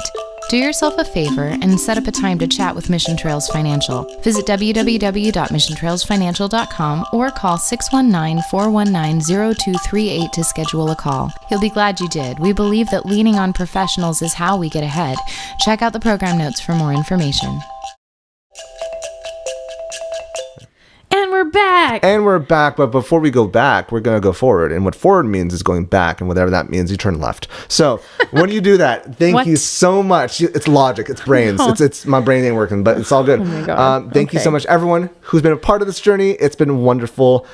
Do yourself a favor and set up a time to chat with Mission Trails Financial. Visit www.missiontrailsfinancial.com or call 619-419-0238 to schedule a call. You'll be glad you did. We believe that leaning on professionals is how we get ahead. Check out the program notes for more information. And we're back. But before we go back, we're going to go forward. And what forward means is going back. And whatever that means, you turn left. So when you do that, thank you so much. It's logic. It's brains. No. It's my brain ain't working, but it's all good. Oh my God. Thank you so much, everyone who's been a part of this journey. It's been wonderful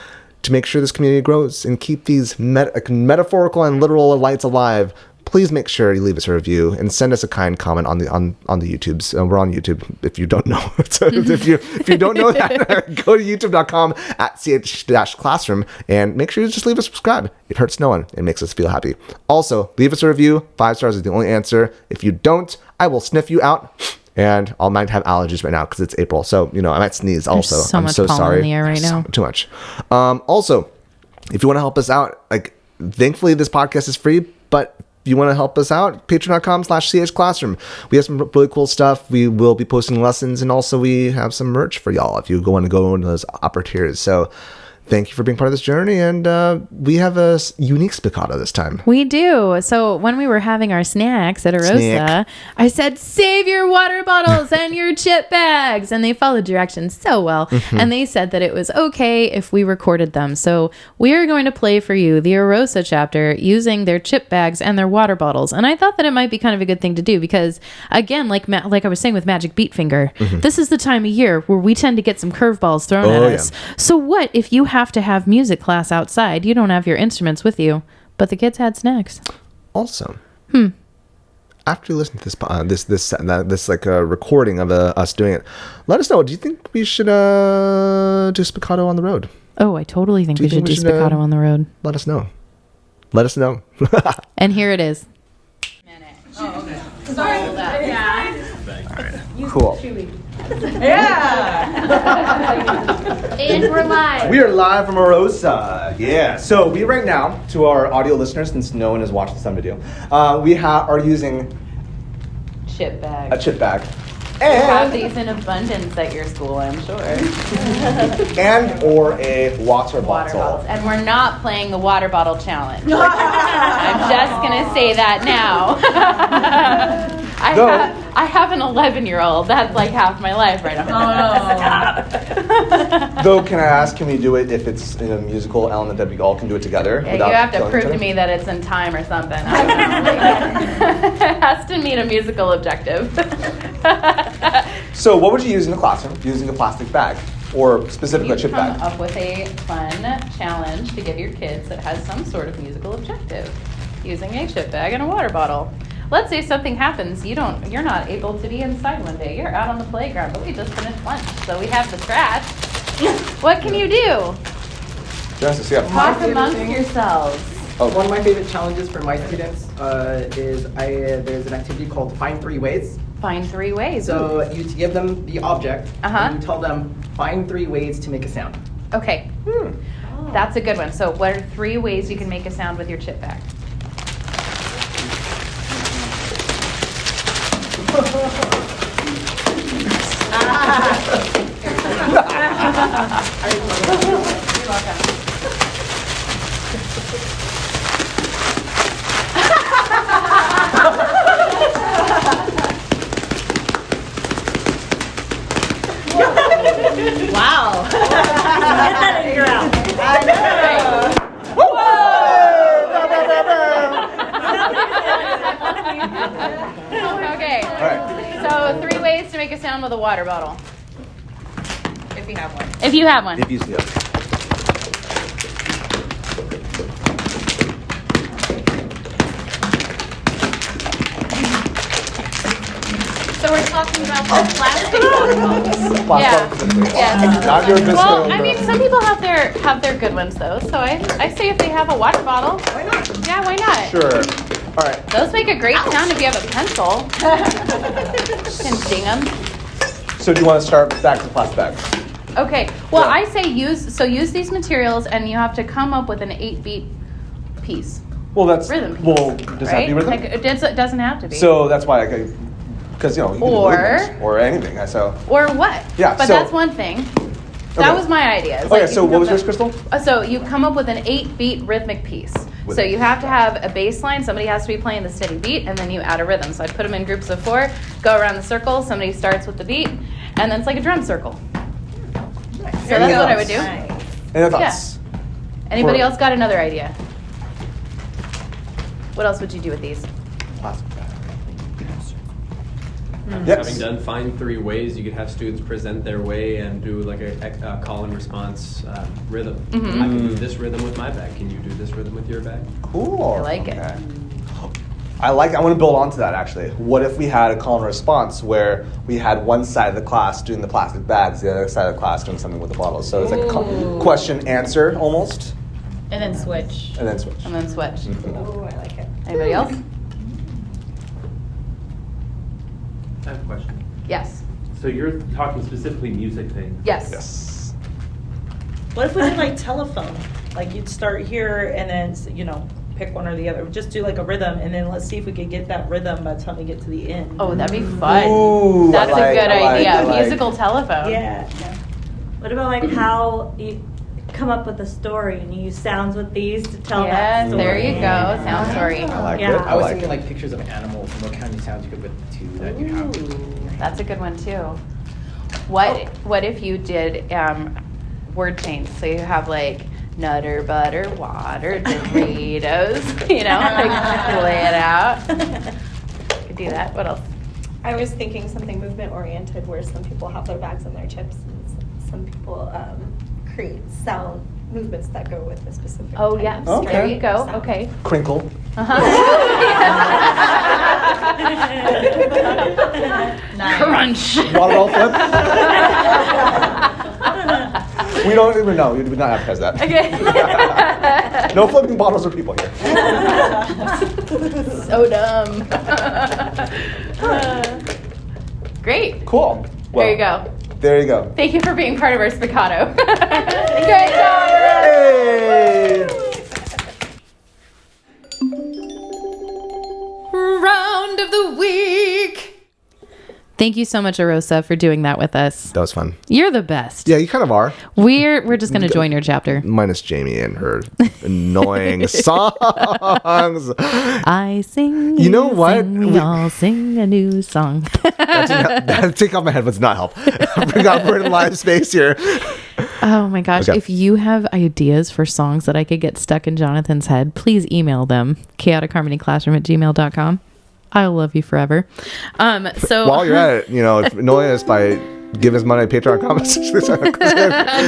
to make sure this community grows and keep these metaphorical and literal lights alive. Please make sure you leave us a review and send us a kind comment on the YouTubes. We're on YouTube if you don't know. So if you don't know that, go to youtube.com/ch-classroom and make sure you just leave us a subscribe. It hurts no one. It makes us feel happy. Also, leave us a review. 5 stars is the only answer. If you don't, I will sniff you out. And I might have allergies right now because it's April. So, I might sneeze also. There's so much pollen in the air right now. Too much. Also, if you want to help us out, thankfully this podcast is free, but if you want to help us out, patreon.com/chclassroom. We have some really cool stuff. We will be posting lessons, and also we have some merch for y'all if you want to go into those upper tiers. So thank you for being part of this journey. And we have a unique Spiccato this time. We do. So when we were having our snacks at AROSA, I said, save your water bottles and your chip bags. And they followed directions so well. And they said that it was okay if we recorded them. So we are going to play for you the AROSA chapter using their chip bags and their water bottles. And I thought that it might be kind of a good thing to do because, again, like I was saying with Magic Beat Finger, this is the time of year where we tend to get some curveballs thrown at us. So what if you have to have music class outside? You don't have your instruments with you, but the kids had snacks. Also, after you listen to this recording of us doing it, let us know. Do you think we should do Spiccato on the road? Oh, I totally think we should do Spiccato on the road. Let us know. Let us know. And here it is. Oh, okay. Sorry. Yeah. All right. Cool. Yeah. And we're live. We are live from AROSA. Yeah. So we right now, to our audio listeners, since no one has watched this on video, we are using chip bag. A chip bag. You have these in abundance at your school, I'm sure. And or a water bottle. And we're not playing the water bottle challenge. I'm just gonna say that now. I have an 11-year-old. That's like half my life right now. Oh no. Though, can I ask, can we do it if it's in a musical element that we all can do it together? Yeah, you have to prove to me that it's in time or something. I don't know. It has to meet a musical objective. So what would you use in the classroom using a plastic bag or specifically a chip bag? Come up with a fun challenge to give your kids that has some sort of musical objective using a chip bag and a water bottle. Let's say something happens, you're not able to be inside one day. You're out on the playground, but we just finished lunch, so we have the scratch. What can you do? Genesis, yeah. Talk amongst yourselves. One of my favorite challenges for my students is there's an activity called Find 3 Ways. Find 3 ways. So you give them the object, Uh-huh. and you tell them, find 3 ways to make a sound. Okay. That's a good one. So what are 3 ways you can make a sound with your chip bag? You're welcome. Wow. Get that in your mouth. I know. Okay. All right. So 3 ways to make a sound with a water bottle. If you have one. If you have one. If you see it. So we're talking about the plastic water bottles. Yeah. Not your business. Well, I mean, some people have their good ones though. So I say if they have a water bottle, why not? Yeah, why not? Sure. All right. Those make a great sound if you have a pencil. Can ding them. So do you want to start back to plastic bags? Okay. Well, Yeah. I say use these materials, and you have to come up with an 8-beat piece. Well, that's Rhythm piece. Well, does that be rhythm? Like, it doesn't have to be. So that's why because you can Or- do movements or anything. So Or what? Yeah, But so- that's one thing. That Okay. was my idea. It's okay. like So you what was come yours, Crystal? So you come up with an 8-beat rhythmic piece. So you have to have a bass line. Somebody has to be playing the steady beat, and then you add a rhythm. So I put them in groups of 4, go around the circle. Somebody starts with the beat, and then it's like a drum circle. So that's what I would do. Any thoughts? Anybody For- else got another idea? What else would you do with these? Plastic bag. Having Yes. done Find 3 Ways, you could have students present their way and do like a call and response rhythm. Mhm. I can do this rhythm with my bag. Can you do this rhythm with your bag? Cool. I like it. I want to build onto that actually. What if we had a call and response where we had one side of the class doing the plastic bags, the other side of the class doing something with the bottles? So it's like a question answer almost, And then switch. and then switch. And then switch. Oh, I like it. Anybody else? I have a question. Yes. So you're talking specifically music things? Yes. Yes. What if we did like telephone? Like you'd start here and then, pick one or the other. Just do like a rhythm and then let's see if we could get that rhythm by the time we get to the end. Oh, that'd be fun. Ooh, That's I like- a good I like- idea. I like. Musical telephone. Yeah. What about like how you come up with a story and you use sounds with these to tell that Yes, story? there you go. Sound story. I like Yeah. it. I was like thinking it. like pictures of animals and what kind of sounds you could put to that you have. That's a good one too. What if you did word chains? So you have like nutter, butter, water, Doritos. Like lay it out. Could do that. What else? I was thinking something movement oriented where some people have their bags and their chips and some people create sound movements that go with a specific Oh type yeah. of There you go. sound. Okay. Crinkle. Crunch. Water bottle flip. We don't even know. We do not advertise that. Okay. No flipping bottles or people here. So dumb. Great. Cool. There you go. There you go. Thank you for being part of our Spiccato. Great job. Hey! Round of the week. Thank you so much, AROSA, for doing that with us. That was fun. You're the best. Yeah, you kind of are. We're just gonna join your chapter. Minus Jamie and her annoying songs. I sing. You know you what? sing, we all sing a new song. Take off my headphones, not help. We're in live space here. Oh my gosh. Okay. If you have ideas for songs that I could get stuck in Jonathan's head, please email them. chaoticharmonyclassroom@gmail.com. I'll love you forever. So While you're at it, annoy us by giving us money at Patreon.com.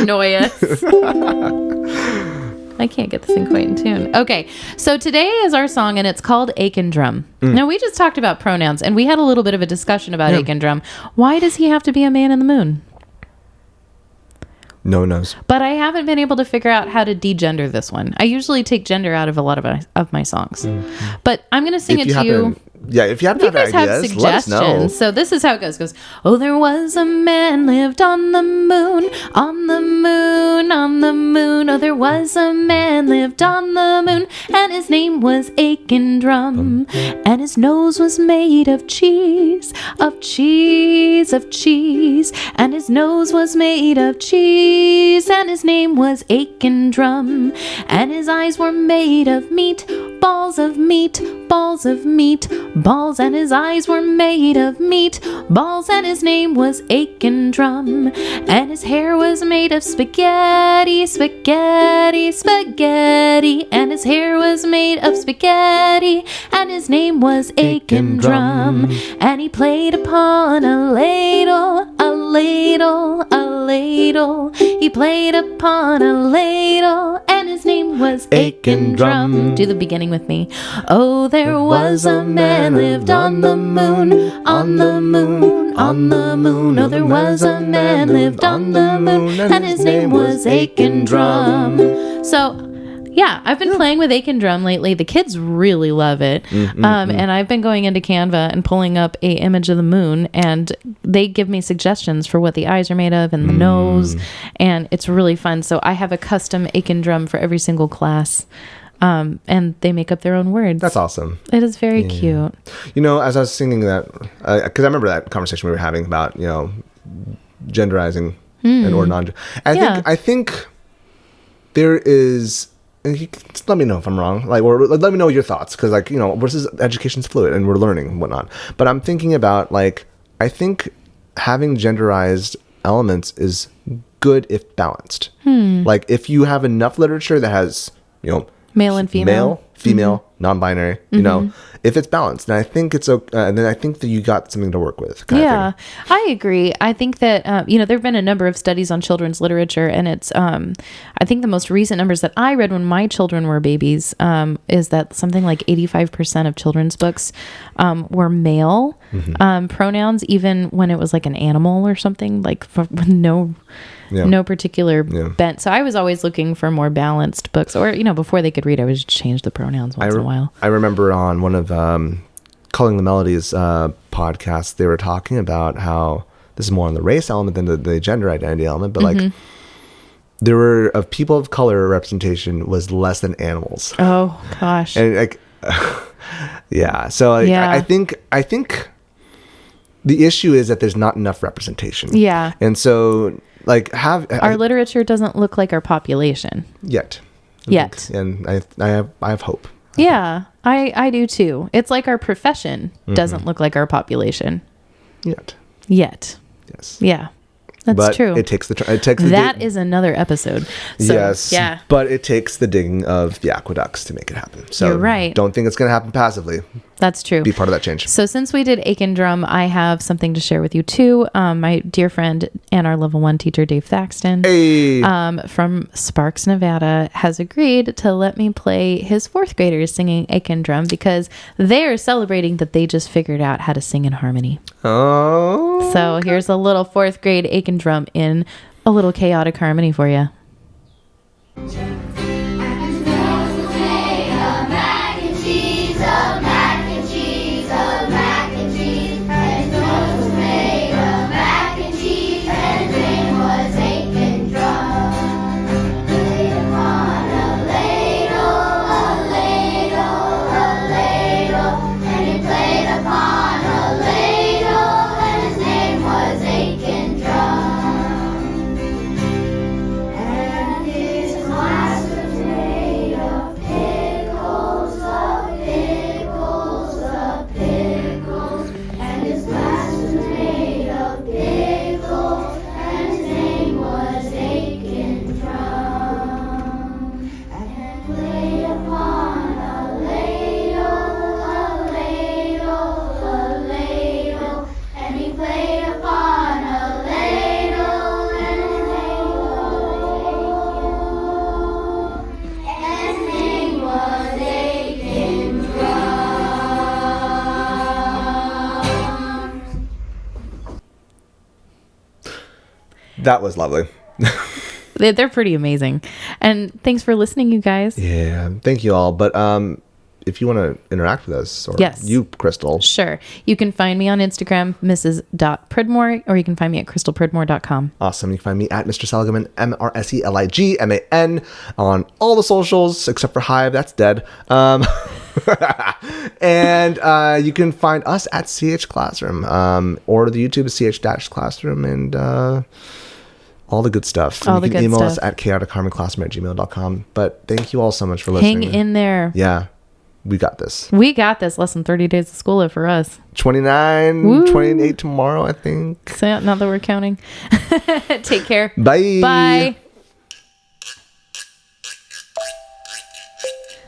annoy us. I can't get this thing quite in tune. Okay, so today is our song, and it's called Aiken Drum. Now, we just talked about pronouns, and we had a little bit of a discussion about Aiken Drum. Why does he have to be a man in the moon? No one knows. But I haven't been able to figure out how to degender this one. I usually take gender out of a lot of my songs. But I'm going to sing it to you. Yeah, if you happen You to have guys have ideas, let us know. suggestions. So this is how it goes. It goes, oh, there was a man lived on the moon, on the moon, on the moon. Oh, there was a man lived on the moon, and his name was Aiken Drum. And his nose was made of cheese, of cheese, of cheese. And his nose was made of cheese, and his name was Aiken Drum. And his eyes were made of meat, balls of meat, balls of meat, balls, and his eyes were made of meat, balls, and his name was Aiken Drum. And his hair was made of spaghetti, spaghetti, spaghetti, and his hair was made of spaghetti, and his name was Aiken Drum. And he played upon a ladle, a ladle, a ladle. He played upon a ladle, and his name was Aiken Drum. Do the beginning with me. Oh, there was a man lived on the moon, on the moon, on the moon. Oh, there was a man lived on the moon, and his name was Aiken Drum. So, yeah, I've been playing with Aiken Drum lately. The kids really love it. And I've been going into Canva and pulling up a image of the moon, and they give me suggestions for what the eyes are made of and the nose, and it's really fun. So I have a custom Aiken Drum for every single class. And they make up their own words. That's awesome. It is very cute. You know, as I was singing that, because I remember that conversation we were having about, you know, genderizing and or non. I think there is. And you can let me know if I'm wrong, like, or let me know your thoughts, because, like, you know, education's fluid and we're learning and whatnot. But I'm thinking about, like, I think having genderized elements is good if balanced. Like, if you have enough literature that has, you know, male and female, non-binary, you know, if it's balanced, then I think it's okay. Then I think that you got something to work with. Yeah, I agree. I think that, you know, there have been a number of studies on children's literature, and it's, I think the most recent numbers that I read when my children were babies, is that something like 85% of children's books, were male, pronouns, even when it was like an animal or something, like with no particular bent. So I was always looking for more balanced books, or, you know, before they could read, I would just change the pronouns once in a while. I remember on one of Culling the Melodies podcasts, they were talking about how this is more on the race element than the gender identity element, but like there were of people of color representation was less than animals. Oh gosh. And like so I think the issue is that there's not enough representation. Yeah. And so, like, our literature doesn't look like our population yet. And I have hope. Yeah, I do too. It's like our profession doesn't look like our population yet. Yes. Yeah. That's true. It takes that is another episode. So, yes. Yeah. But it takes the digging of the aqueducts to make it happen. So you're right. Don't think it's going to happen passively. That's true. Be part of that change. So since we did Aiken Drum, I have something to share with you too. My dear friend and our level 1 teacher, Dave Thaxton, from Sparks, Nevada, has agreed to let me play his 4th graders singing Aiken Drum, because they are celebrating that they just figured out how to sing in harmony. Oh. So here's a little 4th grade Aiken Drum in a little chaotic harmony for you. That was lovely. They're pretty amazing. And thanks for listening, you guys. Yeah, thank you all. But if you want to interact with us, or Yes. you, Crystal. Sure. You can find me on Instagram, Mrs.Pridmore, or you can find me at crystalpridmore.com. Awesome. You can find me at Mr. Seligman, MrSeligman, on all the socials except for Hive. That's dead. And you can find us at CH Classroom, or the YouTube is CH-Classroom, and all the good stuff. All and the you can good email stuff. us at chaoticharmonyclassroom@gmail.com. But thank you all so much for listening. Hang in there. Yeah, we got this. We got this. Less than 30 days of school for us. 29, Woo. 28 tomorrow, I think. So, not that we're counting. Take care. Bye. Bye.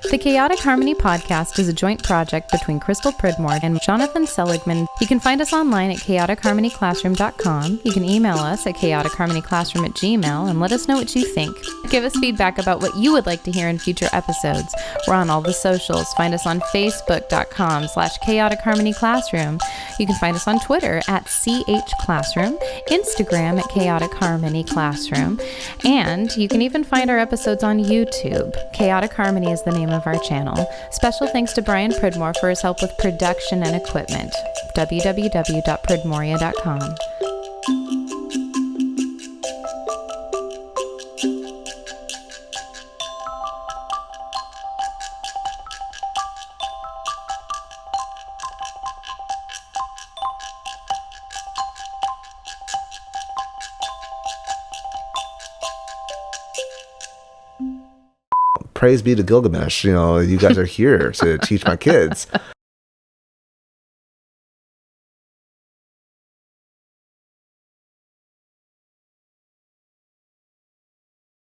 The Chaotic Harmony podcast is a joint project between Crystal Pridmore and Jonathan Seligman. You can find us online at chaoticharmonyclassroom.com. You can email us at chaoticharmonyclassroom@gmail and let us know what you think. Give us feedback about what you would like to hear in future episodes. We're on all the socials. Find us on facebook.com/chaoticharmonyclassroom. You can find us on Twitter at CHClassroom, Instagram at Chaotic Harmony Classroom, and you can even find our episodes on YouTube. Chaotic Harmony is the name of our channel. Special thanks to Bryan Pridmore for his help with production and equipment. www.pridmoria.com. Praise be to Gilgamesh. You know, you guys are here to teach my kids.